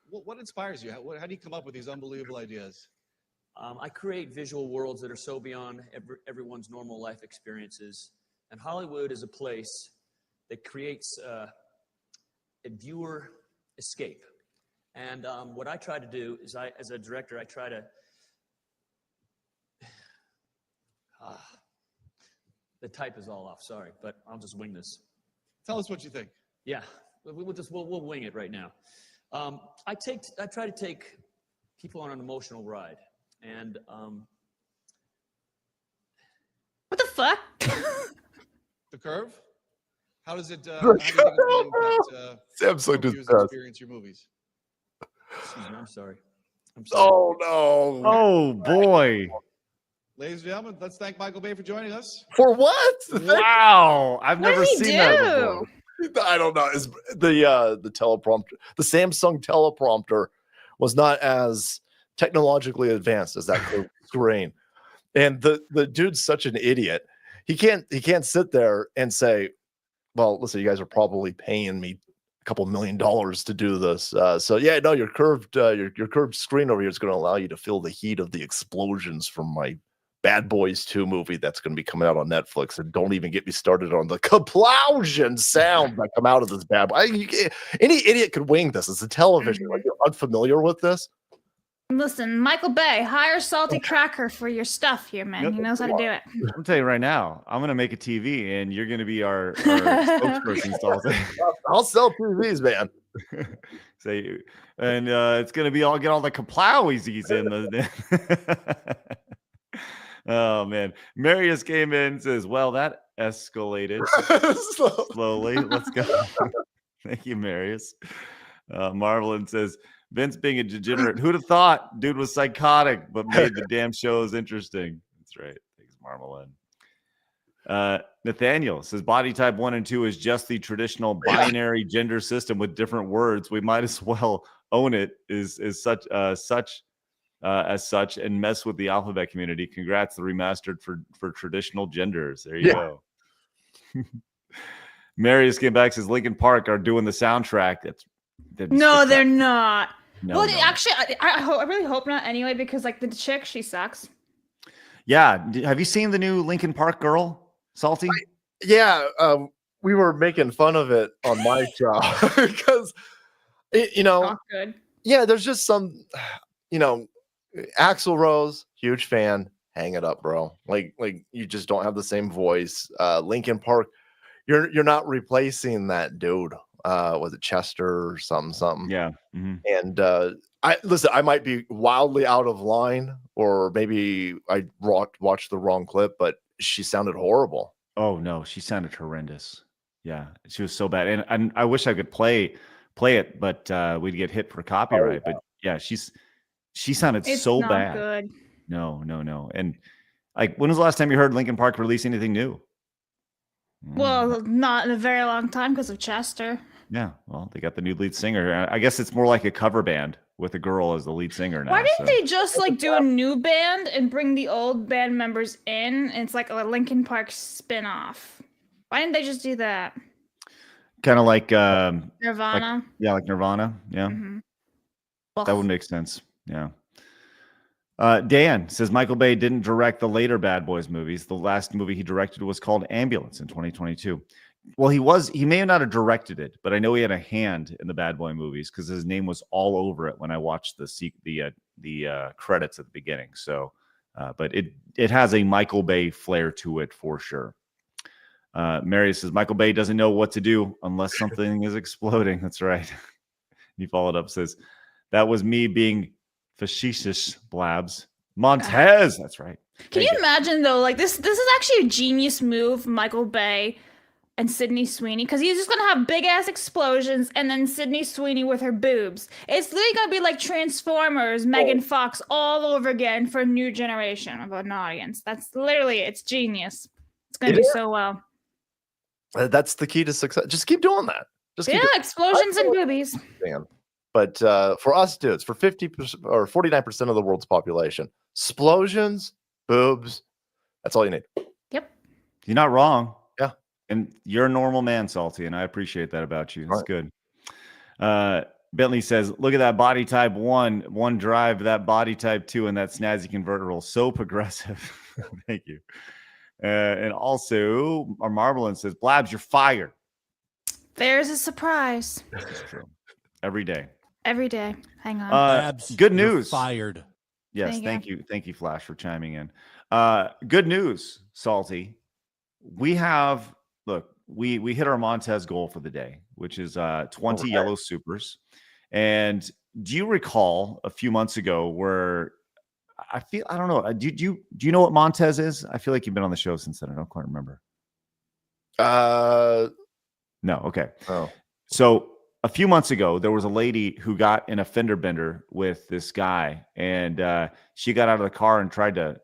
What inspires you? How do you come up with these unbelievable ideas? I create visual worlds that are so beyond everyone's normal life experiences. And Hollywood is a place that creates a viewer escape. And what I try to do is as a director, I try to... the type is all off, sorry, but I'll just wing this. Tell us what you think. Yeah, we'll wing it right now. I try to take people on an emotional ride, and what the fuck? The curve? How does it? How do you think it's going to impact Samsung how just viewers passed. experience your movies? Excuse me, I'm sorry. Oh no! Oh boy! Ladies and gentlemen, let's thank Michael Bay for joining us. For what? Wow! I've What never did he seen that do? before. I don't know. Is the teleprompter, the Samsung teleprompter, was not as technologically advanced as that curved screen, and the dude's such an idiot. He can't sit there and say, "Well, listen, you guys are probably paying me a couple $1 million to do this, so yeah, no, your curved screen over here is going to allow you to feel the heat of the explosions from my Bad Boys 2 movie that's going to be coming out on Netflix, and don't even get me started on the kaplosion sound that come out of this bad boy. Any idiot could wing this. It's a television. Like, you're unfamiliar with this? Listen, Michael Bay, hire Salty Cracker for your stuff here, man. He knows how to do it. I'm telling you right now, I'm gonna make a TV, and you're gonna be our spokesperson. I'll sell TVs, man. Say, and it's gonna be get all the kaplowies in the. Oh man, Marius came in and says, "Well, that escalated slowly. Let's go." Thank you, Marius. Marvelin says, "Vince being a degenerate. Who'd have thought? Dude was psychotic, but made the damn shows interesting." That's right. Thanks, Marvelin. Nathaniel says, "Body type 1 and 2 is just the traditional binary gender system with different words. We might as well own it as such and mess with the alphabet community. Congrats, the remastered for traditional genders." There you go. Marius came back, says Linkin Park are doing the soundtrack. No, they're not. No, Well, no. actually, I really hope not anyway, because like the chick, she sucks. Yeah. Have you seen the new Linkin Park girl, Salty? Yeah, we were making fun of it on my show because, Not good. yeah, there's just some, Axl Rose, huge fan. Hang it up, bro. Like you just don't have the same voice. Linkin Park, you're not replacing that dude. Was it Chester or something? Yeah. Mm-hmm. And I might be wildly out of line, or maybe I watched the wrong clip, but she sounded horrible. Oh no, she sounded horrendous. Yeah, she was so bad, and I wish I could play it, but we'd get hit for copyright. But yeah, she sounded It's so not bad. good. No. And like, when was the last time you heard Linkin Park release anything new? Well, not in a very long time because of Chester. Yeah, well, they got the new lead singer. I guess it's more like a cover band with a girl as the lead singer now. Why didn't they just like do a new band and bring the old band members in? And it's like a Linkin Park spin-off. Why didn't they just do that? Kind of like Nirvana. like Nirvana. Yeah, Mhm. that would make sense. Yeah. Dan says Michael Bay didn't direct the later Bad Boys movies. The last movie he directed was called Ambulance in 2022. Well, he may not have directed it, but I know he had a hand in the Bad Boy movies because his name was all over it when I watched the credits at the beginning. So, but it has a Michael Bay flair to it for sure. Mary says Michael Bay doesn't know what to do unless something is exploding. That's right. He followed up, says that was me being facetious, Blabs. Montez. That's right. Can you imagine though? Like this is actually a genius move, Michael Bay and Sydney Sweeney, because he's just gonna have big ass explosions, and then Sydney Sweeney with her boobs. It's literally gonna be like Transformers, Megan Fox all over again for a new generation of an audience. That's literally, it's genius. It's gonna do so well. That's the key to success. Just keep doing that. Just keep explosions and boobies. Man. But for us dudes, for 50% or 49% of the world's population, explosions, boobs, that's all you need. Yep. You're not wrong. Yeah. And you're a normal man, Salty, and I appreciate that about you. That's good. Bentley says, look at that body type 1 drive, that body type 2, and that snazzy convertible. So progressive. Thank you. And also, our Marvelin says, Blabs, you're fired. There's a surprise. That's true. Every day. Every day. Hang on. Good news. Fired. Yes, thank you. Thank you, Flash, for chiming in. Good news, Salty. We hit our Montez goal for the day, which is 20 yellow supers. And do you recall a few months ago where I don't know. Do you know what Montez is? I feel like you've been on the show since then. I don't quite remember. No. Okay. Oh. So a few months ago, there was a lady who got in a fender bender with this guy, and she got out of the car and tried to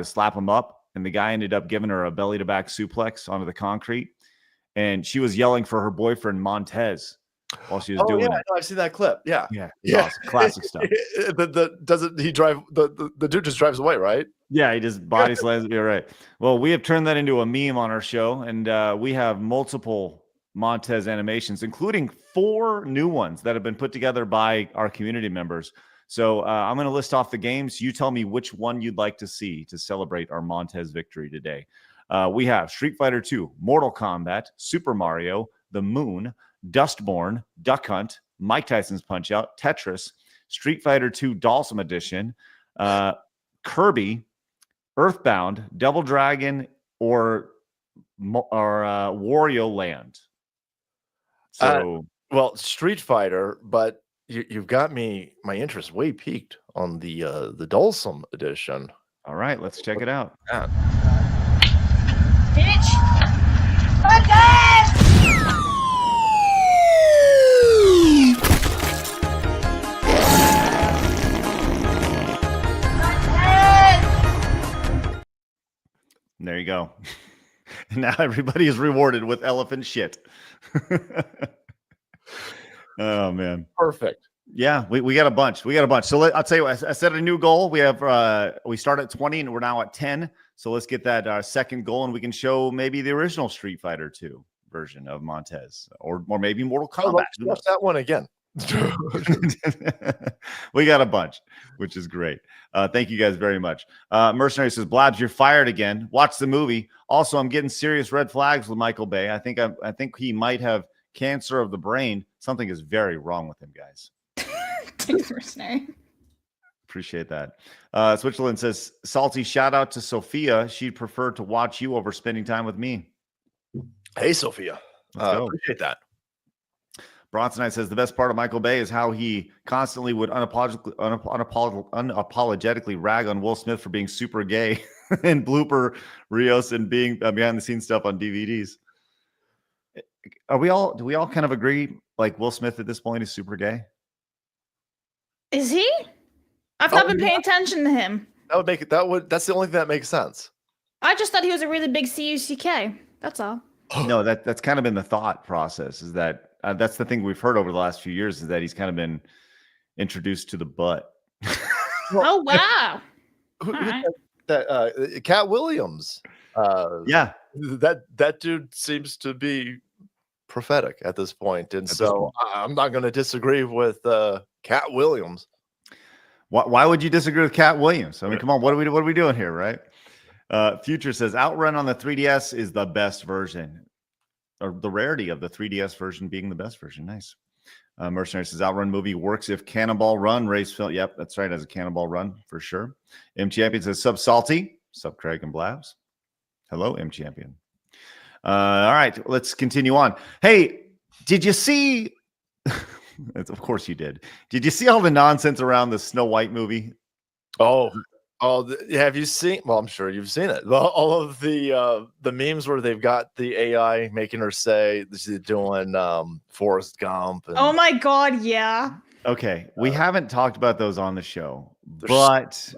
slap him up, and the guy ended up giving her a belly to back suplex onto the concrete, and she was yelling for her boyfriend Montez while she was doing it. I've seen that clip. Yeah. It's awesome. Classic stuff. Doesn't he drive the dude just drives away, right? Yeah, he just body slams. You're right. Well, we have turned that into a meme on our show, and we have multiple Montez animations, including 4 new ones that have been put together by our community members. So I'm going to list off the games. You tell me which one you'd like to see to celebrate our Montez victory today. We have Street Fighter 2, Mortal Kombat, Super Mario, The Moon, Dustborn, Duck Hunt, Mike Tyson's Punch-Out, Tetris, Street Fighter 2 Dalsum Edition, Kirby, Earthbound, Double Dragon, or Wario Land. So, well, Street Fighter, but you've got my interest way peaked on the Dalsum edition. All right, let's check it out. Bitch! There you go. Now everybody is rewarded with elephant shit. Oh man, perfect. Yeah, we got a bunch. So I'll tell you what, I set a new goal. We have we start at 20 and we're now at 10. So let's get that second goal, and we can show maybe the original Street Fighter 2 version of Montez, or maybe Mortal Kombat. Watch that one again. We got a bunch, which is great. Thank you guys very much. Mercenary says, Blabs, you're fired again. Watch the movie. Also, I'm getting serious red flags with Michael Bay. I think he might have cancer of the brain. Something is very wrong with him, guys. Thanks, Mercenary. Appreciate that. Switzerland says, Salty, shout out to Sophia. She'd prefer to watch you over spending time with me. Hey, Sophia. Appreciate that. Bronsonite says the best part of Michael Bay is how he constantly would unapologetically rag on Will Smith for being super gay and blooper Rios and being behind the scenes stuff on DVDs. Do we all kind of agree like Will Smith at this point is super gay? Is he? I've not been paying attention to him. That's the only thing that makes sense. I just thought he was a really big CUCK. That's all. No, that's kind of been the thought process, is that that's the thing we've heard over the last few years, is that he's kind of been introduced to the butt. Oh, wow. That Cat Williams. Yeah. That dude seems to be prophetic at this point. And so I'm not going to disagree with Cat Williams. Why would you disagree with Cat Williams? I mean, come on, what are we doing here, right? Future says Outrun on the 3DS is the best version, or the rarity of the 3DS version being the best version. Nice. Mercenary says Outrun movie works if Cannonball Run race film. Yep, that's right, as a Cannonball Run for sure. M Champion says sub Salty, sub Craig and Blabs. Hello, M Champion. All right, let's continue on. Hey, did you see? Of course you did. Did you see all the nonsense around the Snow White movie? Have you seen? Well, I'm sure you've seen it. All of the memes where they've got the AI making her say she's doing Forrest Gump. Oh my God, yeah. Okay, we haven't talked about those on the show, but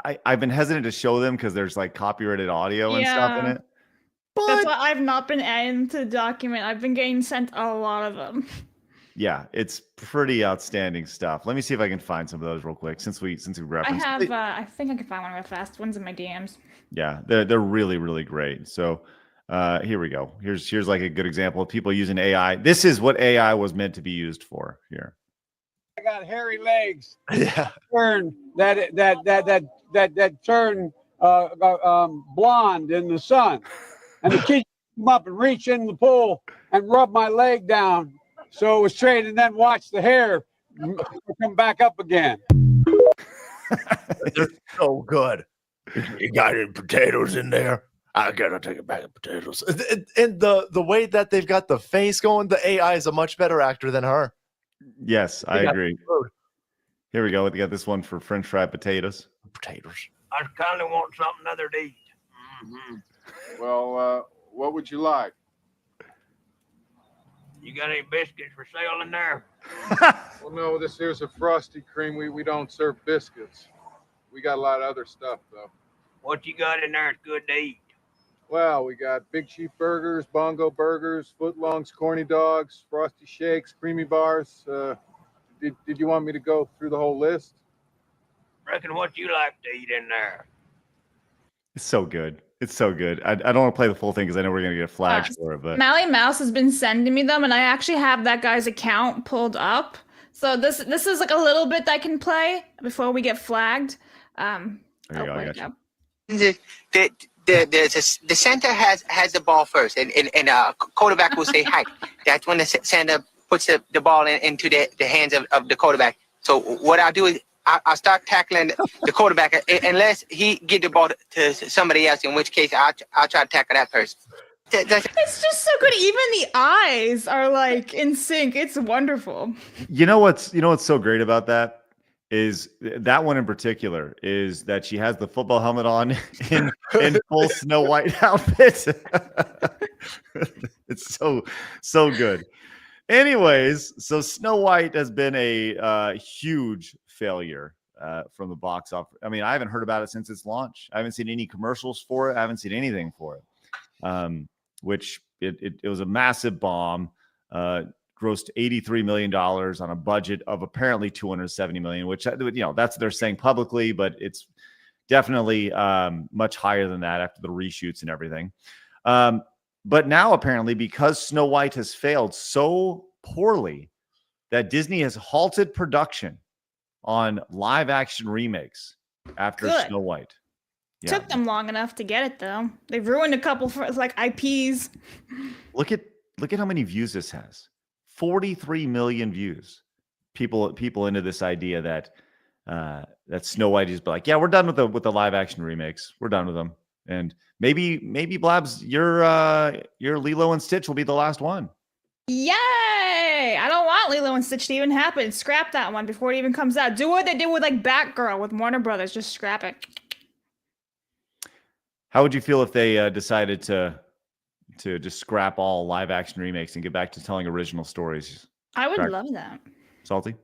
I've been hesitant to show them because there's like copyrighted audio and stuff in it. That's why I've not been adding to the document. I've been getting sent a lot of them. Yeah, it's pretty outstanding stuff. Let me see if I can find some of those real quick since we referenced. I think I can find one real fast. One's in my DMs. Yeah, they're really, really great. So here we go. Here's like a good example of people using AI. This is what AI was meant to be used for here. I got hairy legs. Yeah. Turn that turn blonde in the sun, and the kids come up and reach in the pool and rub my leg down so it was straight, and then watch the hair come back up again. They're so good. You got any potatoes in there? I gotta take a bag of potatoes. And the way that they've got the face going, the AI is a much better actor than her. Yes, I agree. Here we go. We got this one for French fried potatoes. I kind of want something other to eat. Well, what would you like? You got any biscuits for sale in there? Well, no, this here's a Frosty Cream. We don't serve biscuits. We got a lot of other stuff, though. What you got in there is good to eat? Well, we got Big Chief Burgers, Bongo Burgers, Footlongs, Corny Dogs, Frosty Shakes, Creamy Bars. Did you want me to go through the whole list? Reckon what you like to eat in there? It's so good. It's so good. I don't want to play the full thing because I know we're going to get flagged for it. But Mally Mouse has been sending me them, and I actually have that guy's account pulled up. So this is like a little bit that I can play before we get flagged. There you go. I got you. The center has the ball first, and quarterback will say hi. That's when the center puts the ball into the hands of the quarterback. So what I'll do is I'll start tackling the quarterback unless he get the ball to somebody else, in which case I'll try to tackle that person. It's just so good. Even the eyes are like in sync. It's wonderful. You know what's so great about that is that one in particular is that she has the football helmet on in full Snow White outfit. It's so good. Anyways, so Snow White has been a huge failure from the box office. I mean, I haven't heard about it since its launch. I haven't seen any commercials for it. I haven't seen anything for it. Which it was a massive bomb. Grossed $83 million on a budget of apparently $270 million, which that's what they're saying publicly, but it's definitely much higher than that after the reshoots and everything. But now apparently, because Snow White has failed so poorly, that Disney has halted production on live action remakes after Snow White. Yeah. Took them long enough to get it though. They've ruined a couple for like IPs. Look at how many views this has. 43 million views. People into this idea that that Snow White is like, yeah, we're done with the live action remakes. We're done with them. And maybe Blabs, your Lilo and Stitch will be the last one. Yay! I don't want Lilo and Stitch to even happen. Scrap that one before it even comes out. Do what they did with like Batgirl with Warner Brothers. Just scrap it. How would you feel if they decided to just scrap all live action remakes and get back to telling original stories? I would love that. Salty?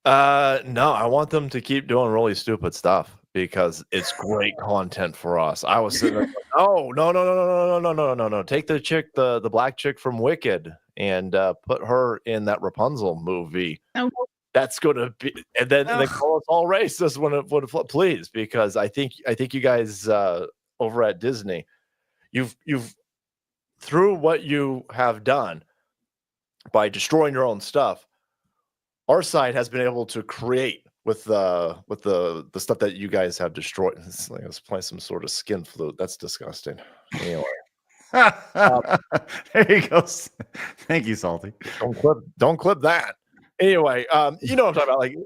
No, I want them to keep doing really stupid stuff because it's great content for us. I was sitting there like, no. Take the chick, the black chick from Wicked, and put her in that Rapunzel movie. Oh. That's going to be, and then they call us all racist when it please, because I think you guys over at Disney, you've through what you have done by destroying your own stuff, our side has been able to create with the stuff that you guys have destroyed. It's like let's play some sort of skin flute. That's disgusting. Anyway. There you go. Thank you, Salty. Don't clip that. Anyway, you know what I'm talking about. Like,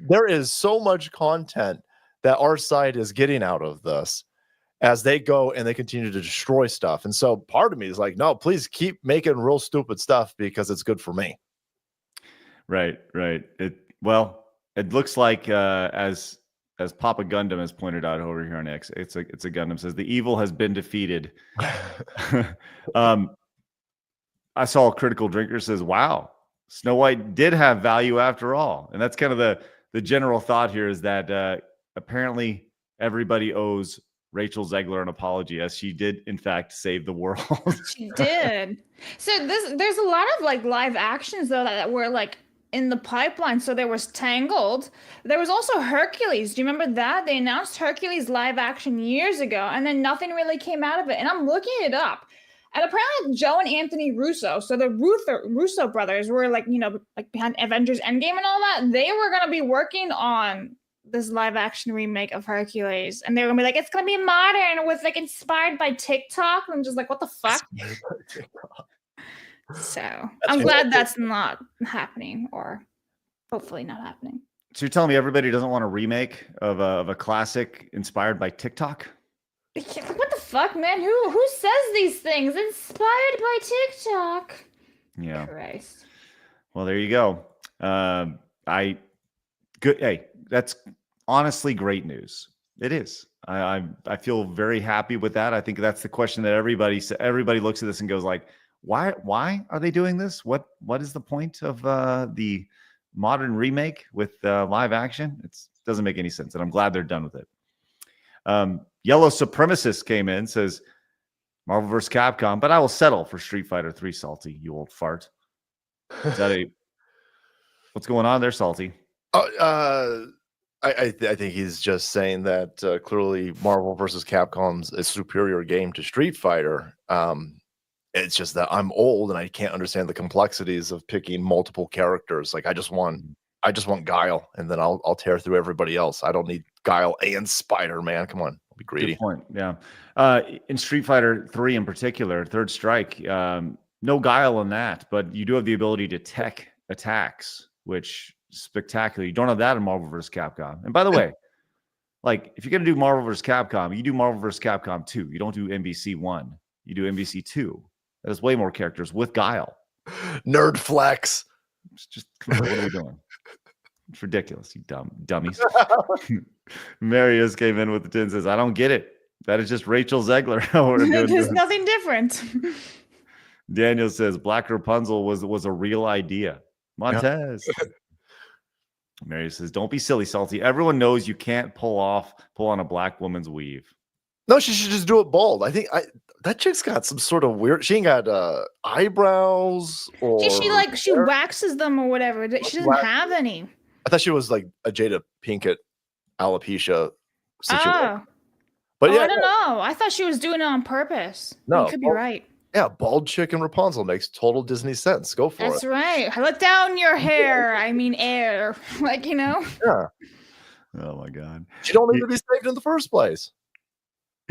there is so much content that our side is getting out of this as they go and they continue to destroy stuff. And so part of me is like, no, please keep making real stupid stuff because it's good for me. Right. It looks like as Papa Gundam has pointed out over here on X, it's a Gundam says the evil has been defeated. I saw a critical drinker says, wow, Snow White did have value after all. And that's kind of the general thought here is that apparently everybody owes Rachel Zegler an apology, as she did in fact save the world. She did. So there's a lot of like live actions though that were like in the pipeline. So there was Tangled. There was also Hercules. Do you remember that? They announced Hercules live action years ago, and then nothing really came out of it. And I'm looking it up. And apparently Joe and Anthony Russo, so the Russo brothers were like, like behind Avengers Endgame and all that. They were going to be working on this live action remake of Hercules. And they were going to be like, it's going to be modern with like inspired by TikTok. And I'm just like, what the fuck? So I'm glad that's not happening, or hopefully not happening. So you're telling me everybody doesn't want a remake of a classic inspired by TikTok? What the fuck, man? Who says these things? Inspired by TikTok. Yeah. Christ. Well, there you go. Hey, that's honestly great news. It is. I feel very happy with that. I think that's the question that everybody looks at this and goes like, Why are they doing this? What is the point of the modern remake with live action? It doesn't make any sense, and I'm glad they're done with it. Yellow Supremacist came in, says Marvel vs. Capcom, but I will settle for Street Fighter 3, Salty, you old fart. Is that what's going on there, Salty? I think he's just saying that clearly Marvel vs. Capcom's a superior game to Street Fighter. It's just that I'm old and I can't understand the complexities of picking multiple characters. Like I just want Guile, and then I'll tear through everybody else. I don't need Guile and Spider-Man. Come on, I'll be greedy. Good point. Yeah. In Street Fighter 3 in particular, Third Strike, no Guile in that, but you do have the ability to tech attacks, which is spectacular. You don't have that in Marvel vs. Capcom. And by the way, like if you're gonna do Marvel vs. Capcom, you do Marvel vs. Capcom 2. You don't do MVC 1. You do MVC 2. That has way more characters with Guile. Nerd flex. Just what are we doing? It's ridiculous, you dummies. Marius came in with the 10, says, I don't get it. That is just Rachel Zegler. There's nothing different. Daniel says Black Rapunzel was a real idea. Montez. Yeah. Marius says, don't be silly, Salty. Everyone knows you can't pull on a black woman's weave. No, she should just do it bald. I think that chick's got some sort of weird. She ain't got eyebrows or. She waxes them or whatever. She doesn't have any. I thought she was like a Jada Pinkett alopecia situation. Oh. But yeah, I don't know. I thought she was doing it on purpose. No, you could be right. Yeah, bald chick and Rapunzel makes total Disney sense. Go for it. That's right. Look down your hair. I mean, air. Like, you know. Yeah. Oh my God. She don't need to be saved in the first place.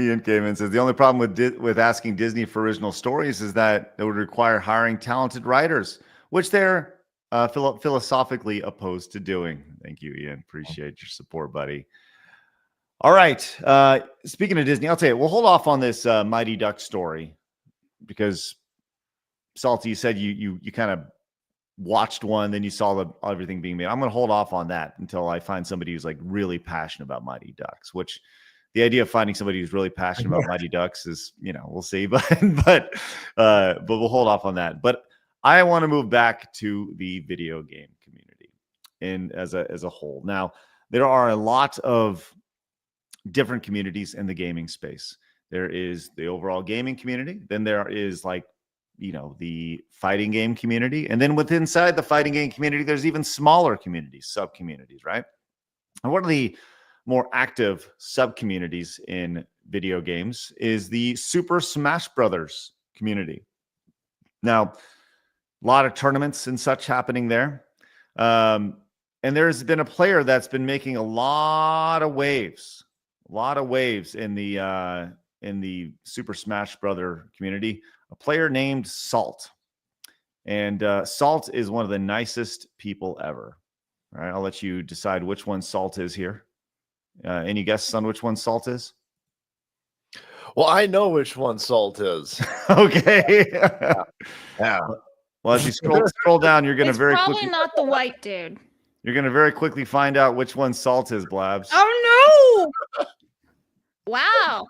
Ian came in and says the only problem with asking Disney for original stories is that it would require hiring talented writers, which they're philosophically opposed to doing. Thank you, Ian. Appreciate your support, buddy. All right. Speaking of Disney, I'll tell you, we'll hold off on this Mighty Duck story because Salty, you said you kind of watched one, then you saw everything being made. I'm going to hold off on that until I find somebody who's like really passionate about Mighty Ducks, which the idea of finding somebody who's really passionate about Mighty Ducks is, we'll see, but we'll hold off on that. But I want to move back to the video game community and as a whole. Now, there are a lot of different communities in the gaming space. There is the overall gaming community. Then there is the fighting game community. And then inside the fighting game community, there's even smaller communities, sub-communities, right? And one of the more active sub-communities in video games is the Super Smash Brothers community. Now, a lot of tournaments and such happening there. And there's been a player that's been making a lot of waves in the Super Smash Brother community, a player named Salt. And Salt is one of the nicest people ever. All right, I'll let you decide which one Salt is here. Any guesses on which one Salt is? Well, I know which one Salt is. Okay. Yeah. Well, as you scroll down, you're going to very probably quickly. Not the white dude. You're going to very quickly find out which one Salt is, Blabs. Oh no! Wow.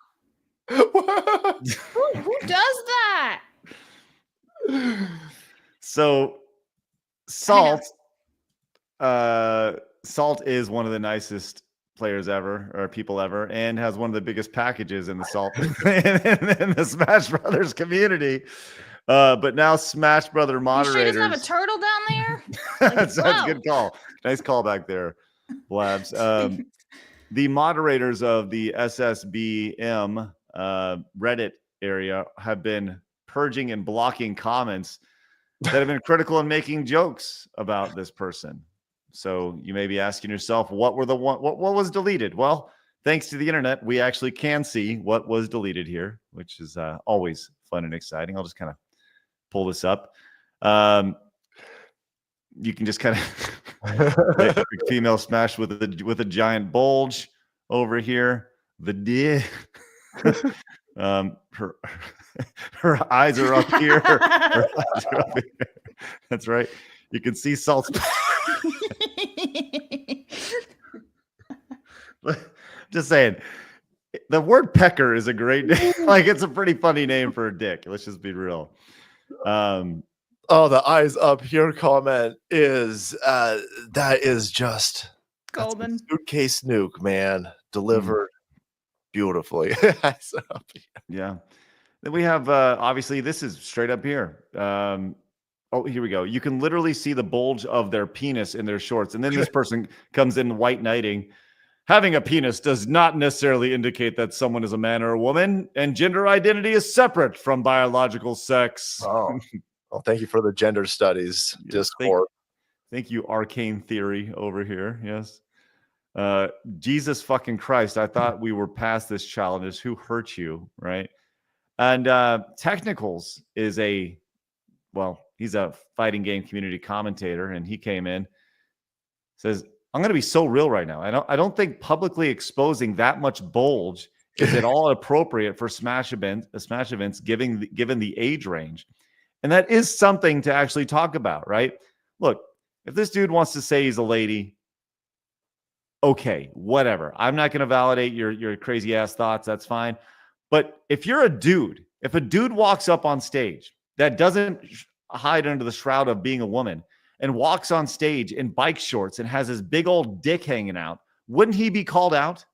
Who does that? So, Salt is one of the nicest players ever, or people ever, and has one of the biggest packages in the Salt in the Smash Brothers community. But now Smash Brother moderators. You sure doesn't have a turtle down there? That's a good call. Nice call back there, Blabs. The moderators of the SSBM Reddit area have been purging and blocking comments that have been critical and making jokes about this person. So you may be asking yourself, what was deleted? Well, thanks to the internet, we actually can see what was deleted here, which is always fun and exciting. I'll just kind of pull this up. You can just kind of female smash with a giant bulge over here. Her eyes are up here. Her eyes are up here. That's right. You can see Salt's. Just saying, the word Pecker is a great name. Like, it's a pretty funny name for a dick. Let's just be real. Oh, the eyes up here comment is that is just golden. Suitcase nuke, man. Delivered beautifully. Eyes up. Yeah. Then we have obviously this is straight up here. Oh, here we go. You can literally see the bulge of their penis in their shorts. And then this person comes in white knighting. Having a penis does not necessarily indicate that someone is a man or a woman, and gender identity is separate from biological sex. Oh, well, thank you for the gender studies Discord. Thank you, Arcane Theory over here. Yes. Jesus fucking Christ. I thought we were past this challenge. Who hurt you? Right. And Technicals is he's a fighting game community commentator, and he came in, says, I'm going to be so real right now. I don't think publicly exposing that much bulge is at all appropriate for Smash events given the age range. And that is something to actually talk about, right? Look, if this dude wants to say he's a lady, okay, whatever. I'm not going to validate your crazy ass thoughts. That's fine. But if you're a dude, if a dude walks up on stage that doesn't hide under the shroud of being a woman and walks on stage in bike shorts and has his big old dick hanging out, wouldn't he be called out?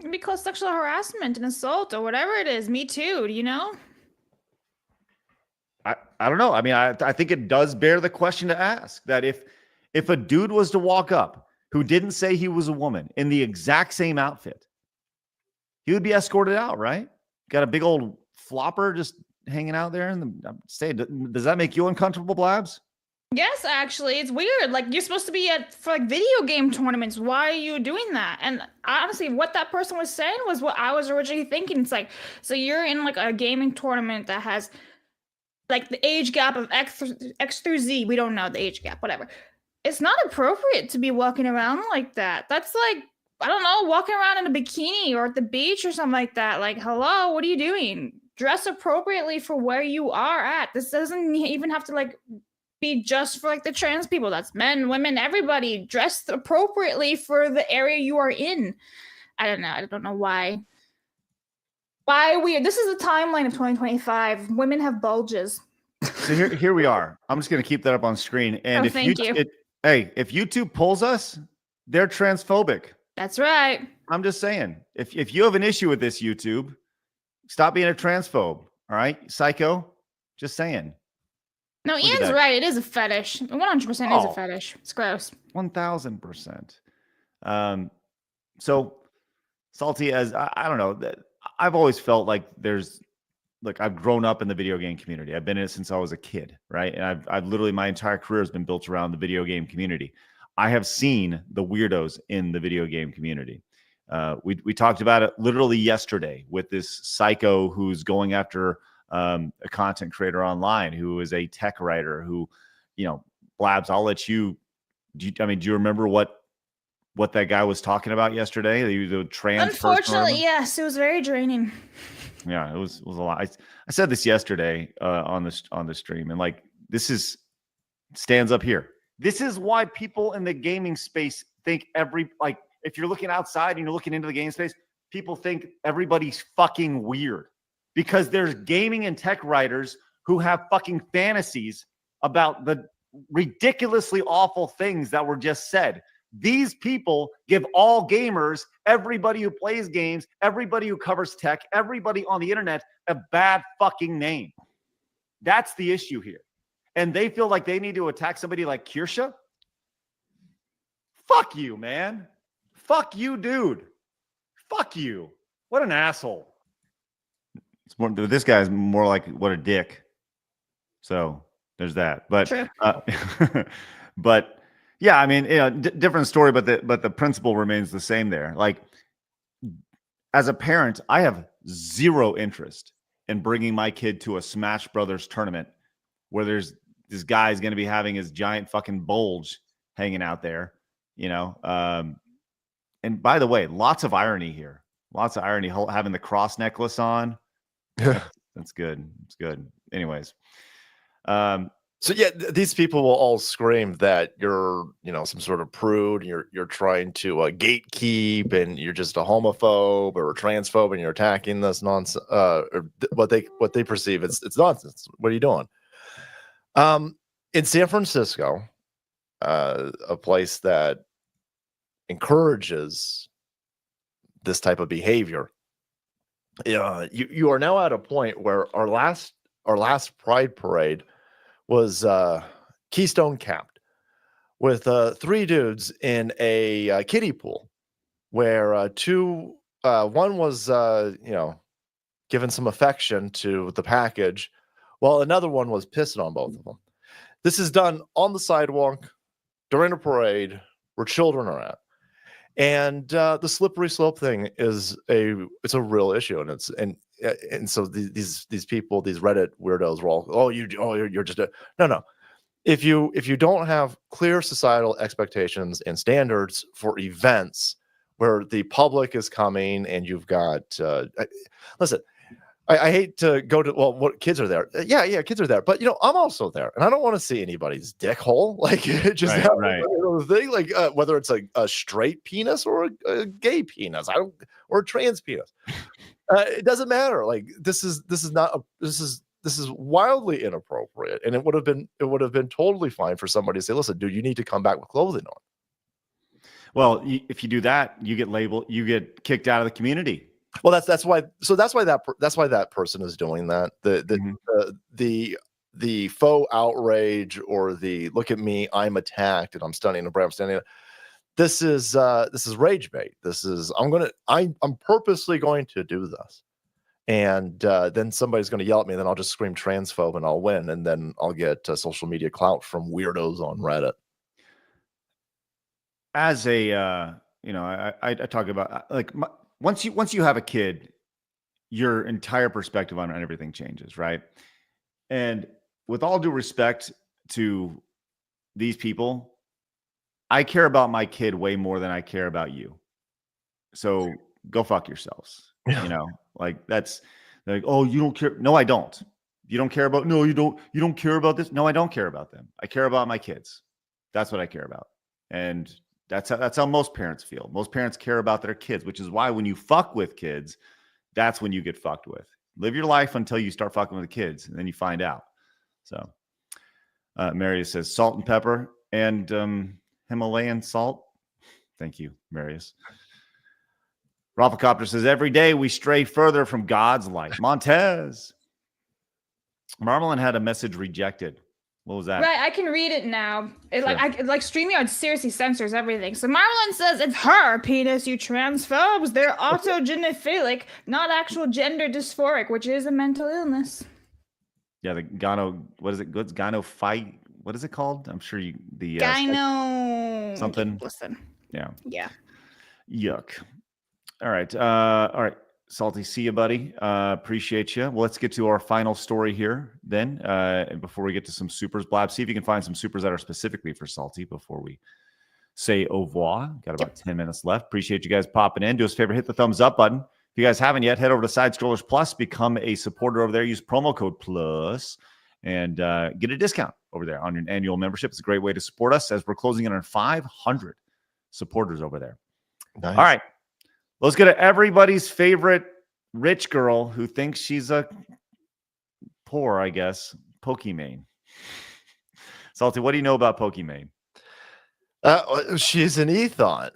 It'd be called sexual harassment and assault or whatever it is. Me too, you know? I don't know. I mean, I think it does bear the question to ask that if a dude was to walk up who didn't say he was a woman in the exact same outfit, he would be escorted out, right? Got a big old flopper just hanging out there. Does that make you uncomfortable, Blabs? Yes, actually, it's weird. Like, you're supposed to be for like video game tournaments. Why are you doing that? And honestly, what that person was saying was what I was originally thinking. It's like, so you're in like a gaming tournament that has like the age gap of X through Z. We don't know the age gap, whatever. It's not appropriate to be walking around like that. That's like, I don't know, walking around in a bikini or at the beach or something like that. Like, hello, what are you doing? Dress appropriately for where you are at. This doesn't even have to like be just for like the trans people. That's men, women, everybody dressed appropriately for the area you are in. I don't know. I don't know why. Why weird. This is the timeline of 2025. Women have bulges. So here we are. I'm just going to keep that up on screen. And if YouTube pulls us, they're transphobic. That's right. I'm just saying. If you have an issue with this, YouTube, stop being a transphobe. All right, psycho. Just saying. No, Ian's right. It is a fetish. 100% is a fetish. It's gross. 1000%. So salty as I don't know. I've always felt like I've grown up in the video game community. I've been in it since I was a kid, right? And I've literally my entire career has been built around the video game community. I have seen the weirdos in the video game community. We talked about it literally yesterday with this psycho who's going after a content creator online who is a tech writer who, Blabs, I'll let you. Do you remember what that guy was talking about yesterday? The trans. Unfortunately, yes, it was very draining. Yeah, it was a lot. I said this yesterday on the stream, and like this stands up here. This is why people in the gaming space think if you're looking outside and you're looking into the game space, people think everybody's fucking weird because there's gaming and tech writers who have fucking fantasies about the ridiculously awful things that were just said. These people give all gamers, everybody who plays games, everybody who covers tech, everybody on the internet a bad fucking name. That's the issue here. And they feel like they need to attack somebody like Kirsha. Fuck you, man. Fuck you, dude. Fuck you. What an asshole. This guy's more like what a dick. So there's that. But but yeah, I mean, different story, but the principle remains the same there. Like, as a parent, I have zero interest in bringing my kid to a Smash Brothers tournament where there's this guy's going to be having his giant fucking bulge hanging out there, And by the way, lots of irony here. Lots of irony having the cross necklace on. That's good. It's good. Anyways. So yeah, these people will all scream that you're, some sort of prude. You're trying to gatekeep, and you're just a homophobe or a transphobe, and you're attacking this nonsense. Or what they perceive it's nonsense. What are you doing? In San Francisco, a place that encourages this type of behavior. You are now at a point where our last Pride Parade was Keystone capped with 3 dudes in a kiddie pool, where one was giving some affection to the package, while another one was pissing on both of them. This is done on the sidewalk during a parade where children are at. And the slippery slope thing it's a real issue, and so these people, these Reddit weirdos, were all, you're just no. If you don't have clear societal expectations and standards for events where the public is coming, and you've got listen. I hate to go to what kids are there. Yeah, kids are there, but I'm also there, and I don't want to see anybody's dick hole. Like just right. Thing, like whether it's a straight penis or a gay penis, or a trans penis. It doesn't matter. Like this is wildly inappropriate, and it would have been totally fine for somebody to say, "Listen, dude, you need to come back with clothing on." Well, if you do that, you get kicked out of the community. Well, that's why that person is doing that. The faux outrage, or the look at me, I'm attacked and I'm stunning and I'm standing. This is rage bait. I'm purposely going to do this, and then somebody's going to yell at me, and then I'll just scream transphobe and I'll win, and then I'll get social media clout from weirdos on Reddit. As a I talk about once you have a kid, your entire perspective on everything changes, right? And with all due respect to these people, I care about my kid way more than I care about you. So go fuck yourselves. That's like, oh, you don't care. No, I don't. You don't care about, no, you don't care about this. No, I don't care about them. I care about my kids. That's what I care about. And that's how most parents feel. Most parents care about their kids, which is why when you fuck with kids, that's when you get fucked with. Live your life until you start fucking with the kids, and then you find out. So Marius says salt and pepper and Himalayan salt. Thank you, Marius. Rafflecopter says every day we stray further from God's light. Montez. Marmalin had a message rejected. What was that? Right, I can read it now. StreamYard seriously censors everything. So Marlon says, it's her penis, you transphobes. They're autogenophilic, not actual gender dysphoric, which is a mental illness. Yeah, the gyno, what is it? Good gyno fight. What is it called? I'm sure you gyno something. Listen. Yeah. Yeah. Yuck. All right. Salty, see you, buddy. Appreciate you. Well, let's get to our final story here then. And before we get to some supers, Blab, see if you can find some supers that are specifically for Salty before we say au revoir. Got about 10 minutes left. Appreciate you guys popping in. Do us a favor, hit the thumbs up button. If you guys haven't yet, head over to Side Scrollers Plus, become a supporter over there. Use promo code PLUS and get a discount over there on your annual membership. It's a great way to support us as we're closing in on 500 supporters over there. Nice. All right. Let's go to everybody's favorite rich girl who thinks she's a poor, I guess, Pokimane. Salty, what do you know about Pokimane? She's an ethon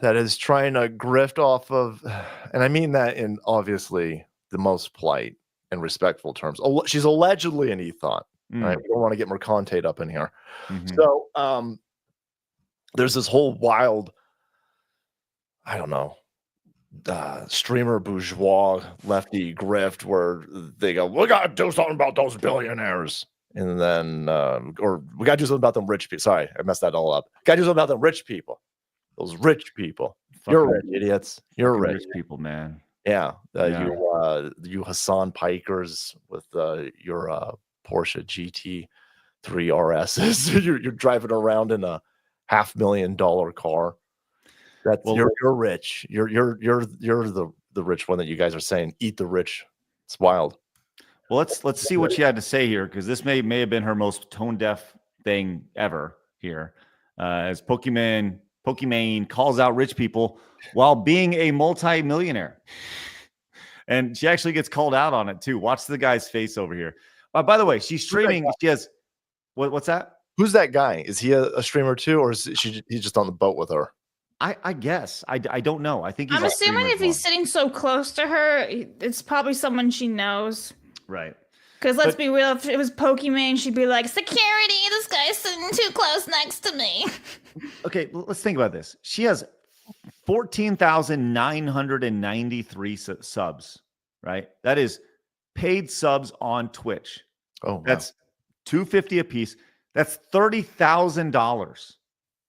that is trying to grift off of, and I mean that in obviously the most polite and respectful terms. She's allegedly an ethon. Right? We don't want to get Mercante up in here. Mm-hmm. So there's this whole wild, I don't know, streamer bourgeois lefty grift where they go, we gotta do something about those billionaires, and then or we gotta do something about them rich people. Sorry, I messed that all up. Gotta do something about them rich people. Those rich people. You're rich, idiots. You're rich people, man. Yeah. You Hassan Pikers with your Porsche GT3 RSs. you're driving around in a $500,000 car. That's you're rich. You're the rich one that you guys are saying eat the rich. It's wild. Well, let's see what she had to say here, because this may have been her most tone deaf thing ever here. As Pokimane calls out rich people while being a multi-millionaire. And she actually gets called out on it too. Watch the guy's face over here. By the way, she's streaming. She has what's that? Who's that guy? Is he a streamer too, or is he's just on the boat with her? I guess. I don't know. I think he's I'm assuming if he's sitting so close to her, it's probably someone she knows. Right. Because let's be real, if it was Pokimane, she'd be like, security, this guy's sitting too close next to me. Okay, let's think about this. She has 14,993 subs, right? That is paid subs on Twitch. Oh, wow. That's $250 a piece. That's $30,000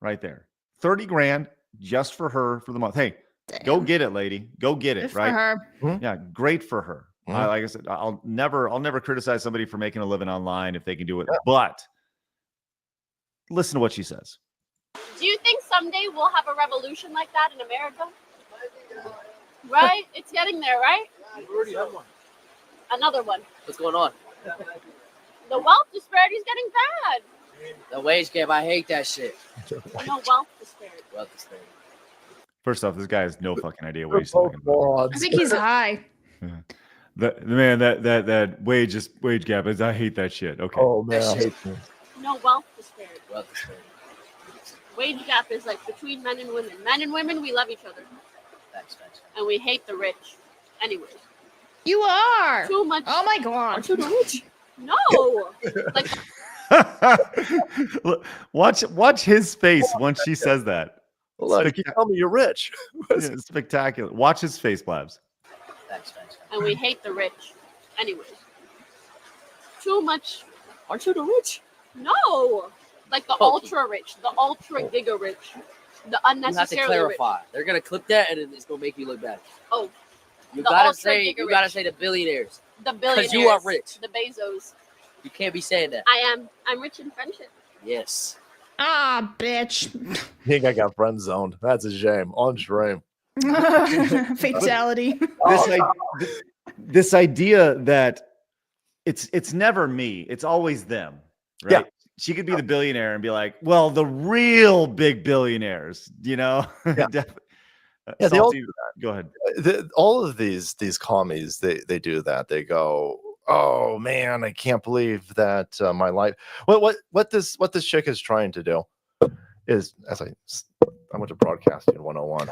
right there. 30 grand just for her for the month. Hey, go get it, lady. Go get it, Good right? for her. Mm-hmm. Yeah, great for her. Mm-hmm. Like I said, I'll never criticize somebody for making a living online if they can do it. Yeah. But listen to what she says. Do you think someday we'll have a revolution like that in America? Right? It's getting there, right? We already have one. Another one. What's going on? The wealth disparity is getting bad. The wage gap, I hate that shit. No, wealth disparity. Wealth disparity. First off, this guy has no fucking idea what he's talking about. I think he's high. Yeah. The man that wage gap is, I hate that shit. Okay. Oh man, I hate you. No, wealth disparity. Wealth disparity. Wage gap is like between men and women. Men and women, we love each other. Thanks. And we hate the rich. Anyways. You are. Too much. Oh my God. Aren't you the rich? No. Like. watch his face once she says that. Look, you tell me you're rich. Yeah, spectacular. Watch his face, Blabs. Thanks. And we hate the rich. Anyways. Too much. Aren't you the rich? No. Like the ultra rich, the ultra giga rich, the unnecessarily You have to clarify. rich. They're gonna clip that and it's gonna make you look bad. Oh. You the gotta ultra say giga the rich. billionaires. The billionaires. Because you are rich. The Bezos. You can't be saying that. I am. I'm rich in friendship. Yes. Ah, bitch. Think I got friend zoned. That's a shame. On stream. Fatality. This idea that it's never me, it's always them, right? Yeah. She could be the billionaire and be like, well, the real big billionaires, you know? Yeah. Yeah, they all, go ahead. All of these commies, they do that. They go, oh man, I can't believe that my life. What this chick is trying to do is, as I went to broadcasting 101.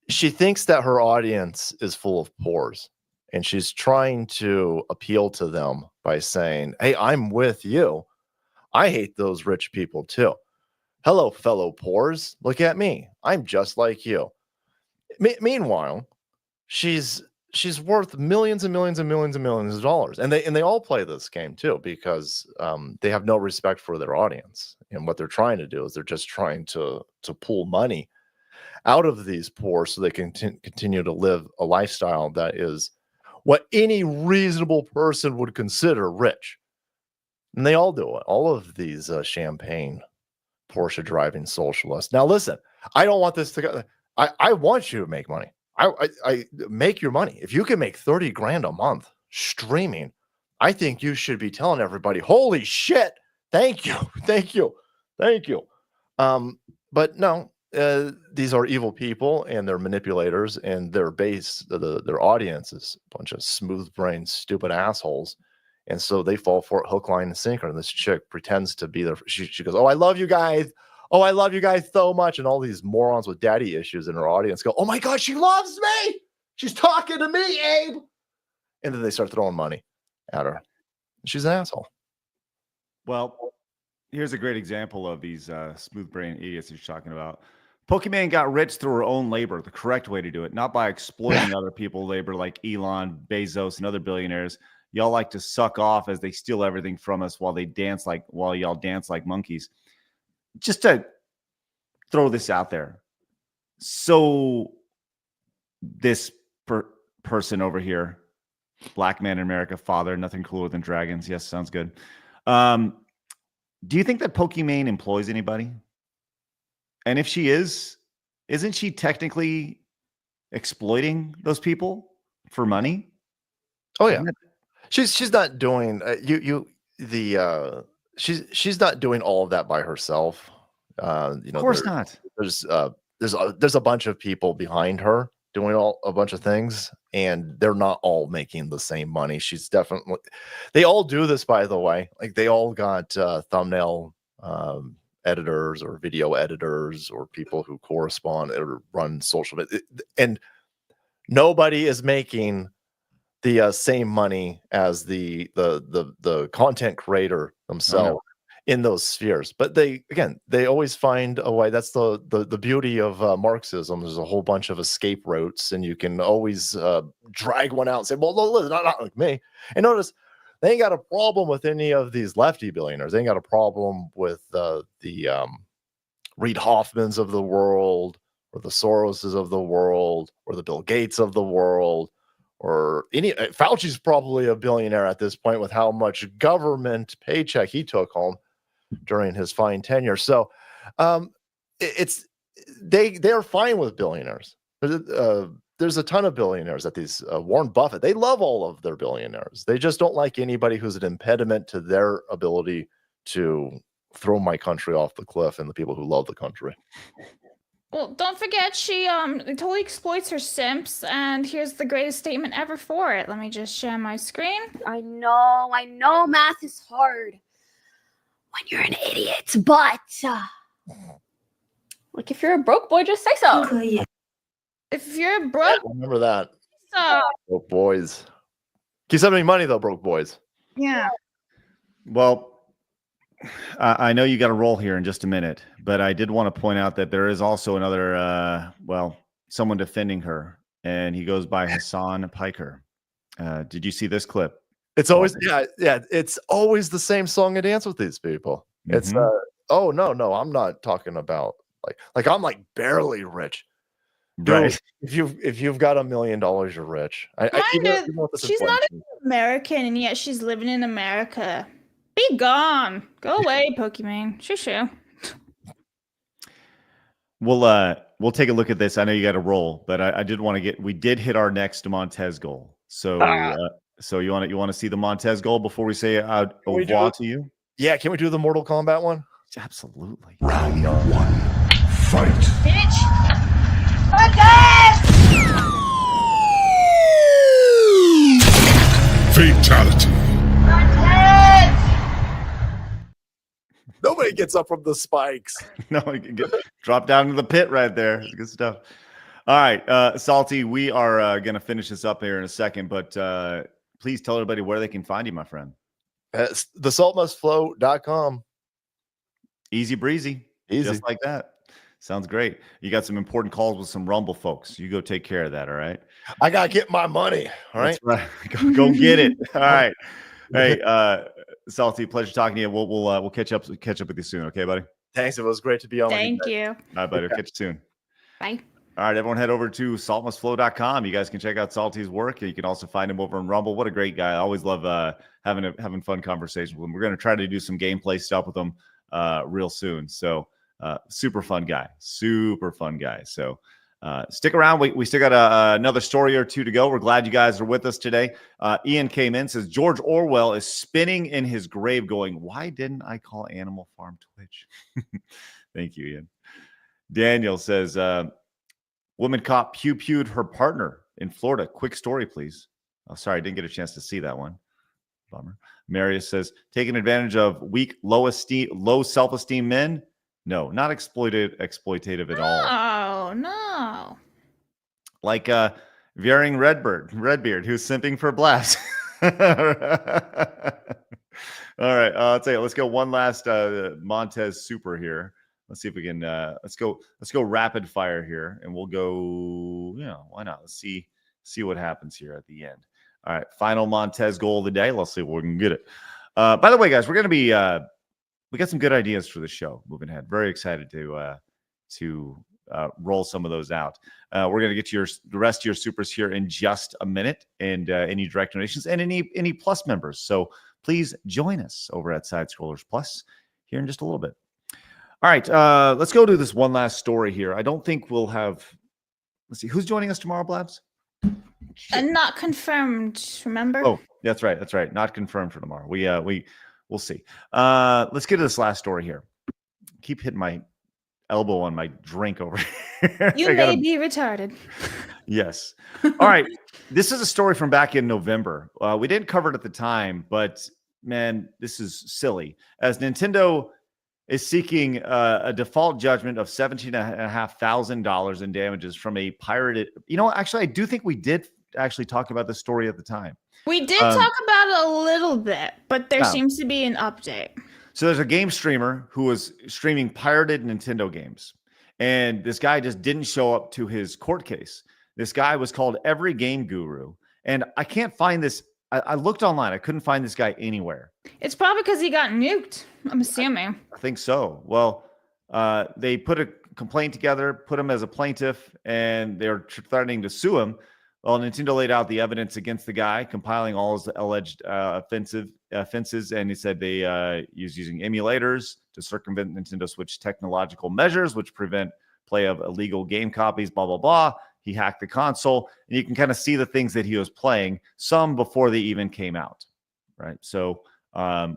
She thinks that her audience is full of pores, and she's trying to appeal to them by saying, hey, I'm with you. I hate those rich people too. Hello, fellow pores. Look at me. I'm just like you. Meanwhile, she's worth millions and millions and millions and millions of dollars, and they all play this game too, because they have no respect for their audience, and what they're trying to do is they're just trying to pull money out of these poor so they can continue to live a lifestyle that is what any reasonable person would consider rich. And they all do it. All of these champagne Porsche driving socialists. Now listen, I don't want this to go. I want you to make money. I make your money. If you can make 30 grand a month streaming, I think you should be telling everybody, holy shit, thank you. But no, these are evil people, and they're manipulators, and their base, their audience is a bunch of smooth-brained, stupid assholes. And so they fall for it hook, line, and sinker. And this chick pretends to be there. She goes, oh, I love you guys. Oh, I love you guys so much. And all these morons with daddy issues in her audience go, oh my God, she loves me. She's talking to me, Abe. And then they start throwing money at her. She's an asshole. Well, here's a great example of these smooth-brained idiots you're talking about. Pokimane got rich through her own labor, the correct way to do it, not by exploiting other people's labor like Elon, Bezos, and other billionaires. Y'all like to suck off as they steal everything from us while y'all dance like monkeys. Just to throw this out there. So this person over here, black man in America, father, nothing cooler than dragons. Yes, sounds good. Do you think that Pokimane employs anybody? And if she isn't she technically exploiting those people for money. Oh yeah, she's not doing she's not doing all of that by herself. Of course not. There's a bunch of people behind her doing a bunch of things, and they're not all making the same money. She's definitely. They all do this, by the way. Like they all got thumbnail editors or video editors or people who correspond or run social media, and nobody is making the same money as the content creator themselves in those spheres. But they always find a way. That's the beauty of Marxism. There's a whole bunch of escape routes, and you can always drag one out and say, well, no, not like me. And notice they ain't got a problem with any of these lefty billionaires. They ain't got a problem with the Reid Hoffmans of the world, or the Soroses of the world, or the Bill Gates of the world, or any. Fauci's probably a billionaire at this point with how much government paycheck he took home during his fine tenure. So they're fine with billionaires. There's a ton of billionaires at these. Warren Buffett, they love all of their billionaires. They just don't like anybody who's an impediment to their ability to throw my country off the cliff and the people who love the country. Well, don't forget, she totally exploits her simps, and here's the greatest statement ever for it. Let me just share my screen. I know math is hard when you're an idiot, but like if you're a broke boy, just say so. If you're broke, Remember that. so Broke boys. Keep sending me money though, broke boys. yeah. Well, I know you got to roll here in just a minute, but I did want to point out that there is also another, someone defending her, and he goes by Hassan Piker. Did you see this clip? It's always it's always the same song and dance with these people. It's oh no, I'm not talking about like I'm like barely rich. Dude, Right. If you've got $1 million, you're rich. She's not even American, and yet she's living in America. Be gone. Go away, Pokimane. Shoo. We'll take a look at this. I know you got to roll, but I did want to we did hit our next Montez goal. So so you want to see the Montez goal before we say au revoir to you? Yeah, can we do the Mortal Kombat one? Absolutely. Round 1. Fight. Bitch. Fatality. Nobody gets up from the spikes. No, you can drop down to the pit right there. Good stuff. All right, Salty, we are going to finish this up here in a second, but please tell everybody where they can find you, my friend. thesaltmustflow.com. Easy breezy. Easy. Just like that. Sounds great. You got some important calls with some Rumble folks. You go take care of that, all right? I got to get my money, all right? That's right. Go get it. All right. Hey, Salty, pleasure talking to you. We'll catch up with you soon, okay, buddy? Thanks. It was great to be on. Thank you. All right, buddy. We'll catch you soon. Bye. All right, everyone, head over to saltmustflow.com. You guys can check out Salty's work. You can also find him over on Rumble. What a great guy. I always love having fun conversations with him. We're going to try to do some gameplay stuff with him real soon. So super fun guy. So stick around. We still got another story or two to go. We're glad you guys are with us today. Ian came in, says George Orwell is spinning in his grave going, why didn't I call Animal Farm Twitch? Thank you, Ian. Daniel says, woman cop pew-pewed her partner in Florida. Quick story, please. Oh, sorry, I didn't get a chance to see that one. Bummer. Marius says, taking advantage of weak, low self-esteem men? No, not exploitative at all. Oh, no. Like Varying Redbeard, who's simping for Blast. All right, I'll tell you, let's go one last Montez super here. Let's see if we can let's go rapid fire here, and we'll go, why not? Let's see what happens here at the end. All right, final Montez goal of the day. Let's see if we can get it. By the way, guys, we're going to be we got some good ideas for the show moving ahead. Very excited to roll some of those out. We're going to get to the rest of your supers here in just a minute, and any direct donations and any plus members. So please join us over at Side Scrollers Plus here in just a little bit. All right, let's go to this one last story here. I don't think we'll have let's see, who's joining us tomorrow, Blabs? Not confirmed, remember? Oh, that's right. That's right. Not confirmed for tomorrow. We'll see. Let's get to this last story here. Keep hitting my elbow on my drink over here. You may be retarded. Yes. All right. This is a story from back in November. We didn't cover it at the time, but man, this is silly. As Nintendo is seeking a default judgment of $17,500 in damages from a pirated. Actually, I do think we did actually talk about this story at the time. We did talk about it a little bit, but there seems to be an update. So there's a game streamer who was streaming pirated Nintendo games, and this guy just didn't show up to his court case. This guy was called Every Game Guru, and I can't find this. I looked online. I couldn't find this guy anywhere. It's probably because he got nuked, I'm assuming. I think so. Well, they put a complaint together, put him as a plaintiff, and they're threatening to sue him. Well, Nintendo laid out the evidence against the guy, compiling all his alleged offenses, and he said they was using emulators to circumvent Nintendo Switch technological measures, which prevent play of illegal game copies, blah, blah, blah. He hacked the console, and you can kind of see the things that he was playing, some before they even came out, right? So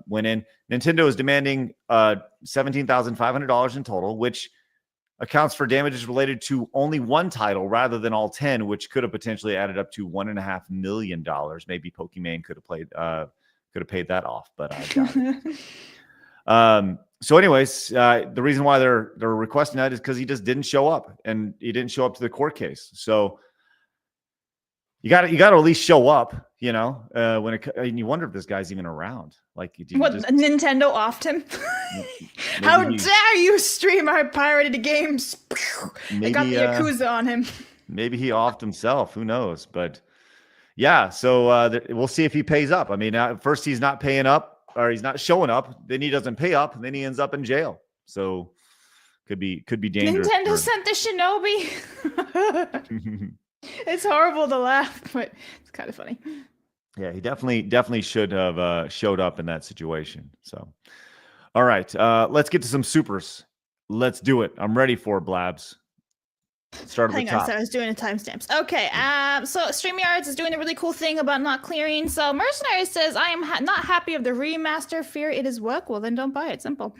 went in. Nintendo is demanding $17,500 in total, which accounts for damages related to only one title rather than all 10, which could have potentially added up to $1.5 million. Maybe Pokimane could have paid that off, but I doubt it. So anyways, the reason why they're requesting that is because he just didn't show up, and he didn't show up to the court case. So you got to at least show up, and you wonder if this guy's even around. Like, Nintendo offed him? How dare you stream our pirated games? They got the Yakuza on him. Maybe he offed himself. Who knows? But yeah, so we'll see if he pays up. I mean, first he's not paying up, or he's not showing up. Then he doesn't pay up, and then he ends up in jail. So could be dangerous. Nintendo sent the Shinobi. It's horrible to laugh, but it's kind of funny. Yeah, he definitely should have showed up in that situation. So, all right, let's get to some supers. Let's do it. I'm ready for it, Blabs. Start at the top. Hang on, so I was doing the timestamps. Okay, so StreamYards is doing a really cool thing about not clearing. So Mercenary says, I am not happy of the remaster. Fear it is work. Well, then don't buy it. Simple.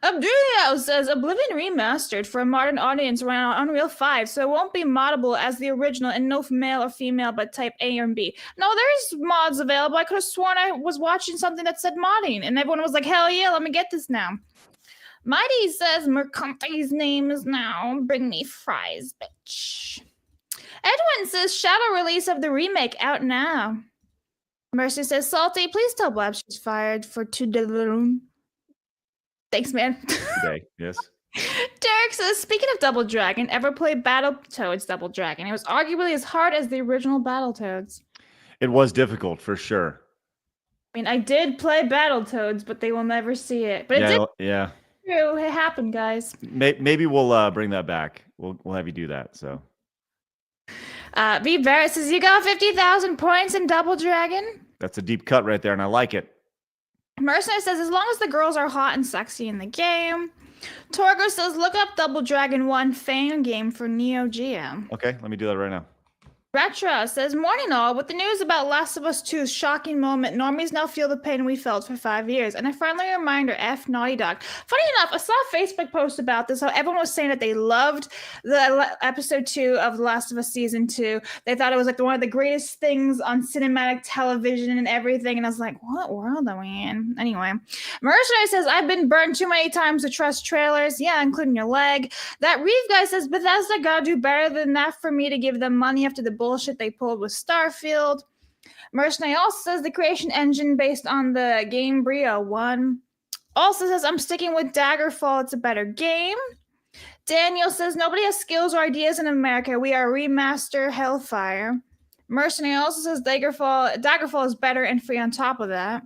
Abdulio says, Oblivion Remastered for a modern audience ran on Unreal 5, so it won't be moddable as the original, and no male or female, but type A or B. No, there's mods available. I could have sworn I was watching something that said modding, and everyone was like, hell yeah, let me get this now. Mighty says, Mercante's name is now. Bring me fries, bitch. Edwin says, shadow release of the remake out now. Mercy says, Salty, please tell Blab she's fired for $2. Thanks, man. Okay, yes. Derek says, speaking of Double Dragon, ever play Battletoads Double Dragon? It was arguably as hard as the original Battletoads. It was difficult, for sure. I mean, I did play Battletoads, but they will never see it. But yeah. True, it happened, guys. Maybe we'll bring that back. We'll have you do that. So, B Barrett says you got 50,000 points in Double Dragon. That's a deep cut right there, and I like it. Mercenary says as long as the girls are hot and sexy in the game. Torgo says look up Double Dragon 1 fan game for Neo Geo. Okay, let me do that right now. Retro says, morning all, with the news about Last of Us 2's shocking moment, normies now feel the pain we felt for 5 years. And a friendly reminder, F Naughty Dog. Funny enough, I saw a Facebook post about this, how everyone was saying that they loved the episode 2 of The Last of Us Season 2. They thought it was like one of the greatest things on cinematic television and everything. And I was like, what world are we in? Anyway, Mercenary says, I've been burned too many times to trust trailers. Yeah, including your leg. That Reeve guy says, Bethesda gotta do better than that for me to give them money after the bullshit they pulled with Starfield. Mercenary also says the creation engine based on the game Brio 1. Also says I'm sticking with Daggerfall. It's a better game. Daniel says nobody has skills or ideas in America. We are remaster Hellfire. Mercenary also says Daggerfall is better and free on top of that.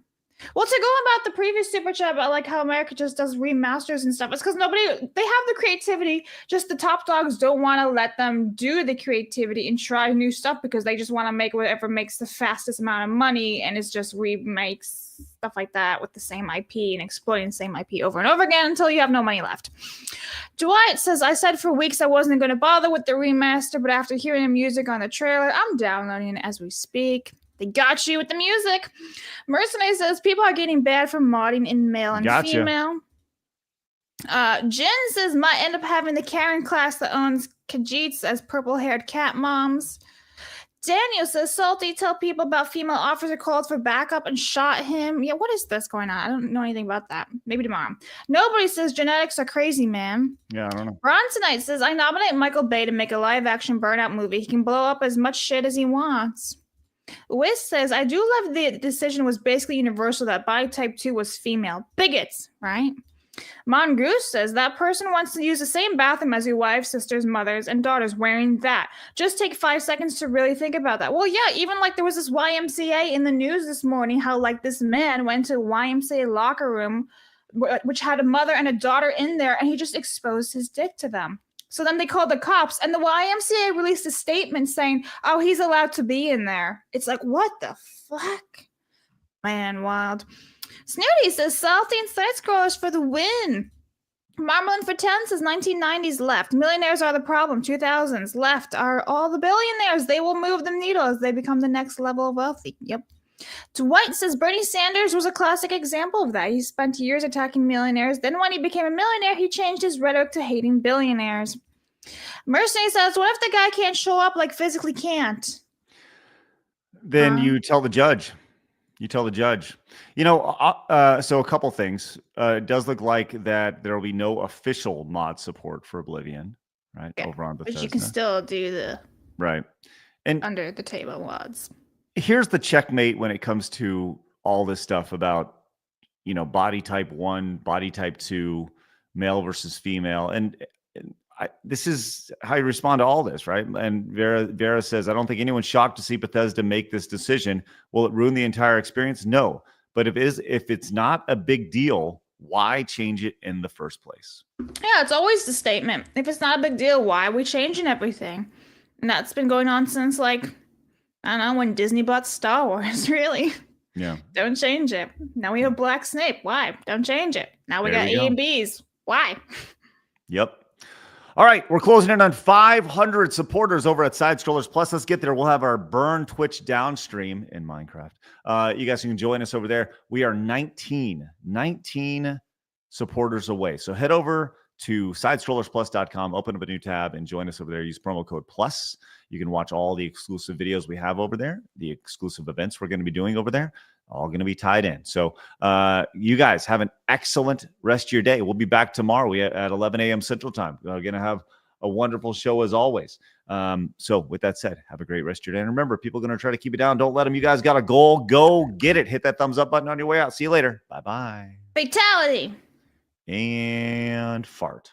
Well, to go about the previous super chat about like how America just does remasters and stuff, it's because they have the creativity. Just the top dogs don't want to let them do the creativity and try new stuff because they just want to make whatever makes the fastest amount of money, and it's just remakes, stuff like that with the same IP and exploiting the same IP over and over again until you have no money left. Dwight says, I said for weeks I wasn't going to bother with the remaster, but after hearing the music on the trailer, I'm downloading it as we speak. They got you with the music. Mercenary says people are getting bad for modding in male and female. Jen says might end up having the Karen class that owns Khajiits as purple-haired cat moms. Daniel says Salty tell people about female officer called for backup and shot him. Yeah, what is this going on? I don't know anything about that. Maybe tomorrow. Nobody says genetics are crazy, man. Yeah, I don't know. Ron tonight says I nominate Michael Bay to make a live-action Burnout movie. He can blow up as much shit as he wants. Wiz says, I do love the decision was basically universal that body type 2 was female. Bigots, right? Mongoose says, that person wants to use the same bathroom as your wife, sisters, mothers, and daughters wearing that. Just take 5 seconds to really think about that. Well, yeah, even like there was this YMCA in the news this morning, how like this man went to YMCA locker room, which had a mother and a daughter in there, and he just exposed his dick to them. So then they called the cops, and the YMCA released a statement saying, oh, he's allowed to be in there. It's like, what the fuck? Man, wild. Snooty says, salty and side-scrollers for the win. Marmalin for 10 says, 1990s left. Millionaires are the problem. 2000s left are all the billionaires. They will move the needle as they become the next level of wealthy. Yep. Dwight says, Bernie Sanders was a classic example of that. He spent years attacking millionaires. Then when he became a millionaire, he changed his rhetoric to hating billionaires. Mercy says, what if the guy can't show up, like physically can't? Then you tell the judge. You tell the judge. You know, so a couple things. It does look like that there will be no official mod support for Oblivion, right? Yeah, over on Bethesda. but you can still do the right and under the table mods. Here's the checkmate when it comes to all this stuff about, you know, body type 1, body type 2, male versus female. And this is how you respond to all this, right? And Vera says, I don't think anyone's shocked to see Bethesda make this decision. Will it ruin the entire experience? No. But if it's not a big deal, why change it in the first place? Yeah, it's always the statement. If it's not a big deal, why are we changing everything? And that's been going on since, like, I don't know, when Disney bought Star Wars, really. Yeah. Don't change it. Now we have Black Snape. Why? Don't change it. Now we got A and Bs. Why? Yep. All right, we're closing in on 500 supporters over at Side Strollers Plus. Let's get there. We'll have our Burn Twitch downstream in Minecraft. You guys can join us over there. We are 19 supporters away. So head over to SideStrollersPlus.com, open up a new tab, and join us over there. Use promo code PLUS. You can watch all the exclusive videos we have over there, the exclusive events we're going to be doing over there, all going to be tied in. So you guys have an excellent rest of your day. We'll be back tomorrow at 11 a.m. Central Time. We're going to have a wonderful show as always. So with that said, have a great rest of your day. And remember, people are going to try to keep it down. Don't let them. You guys got a goal. Go get it. Hit that thumbs up button on your way out. See you later. Bye-bye. Fatality. And fart.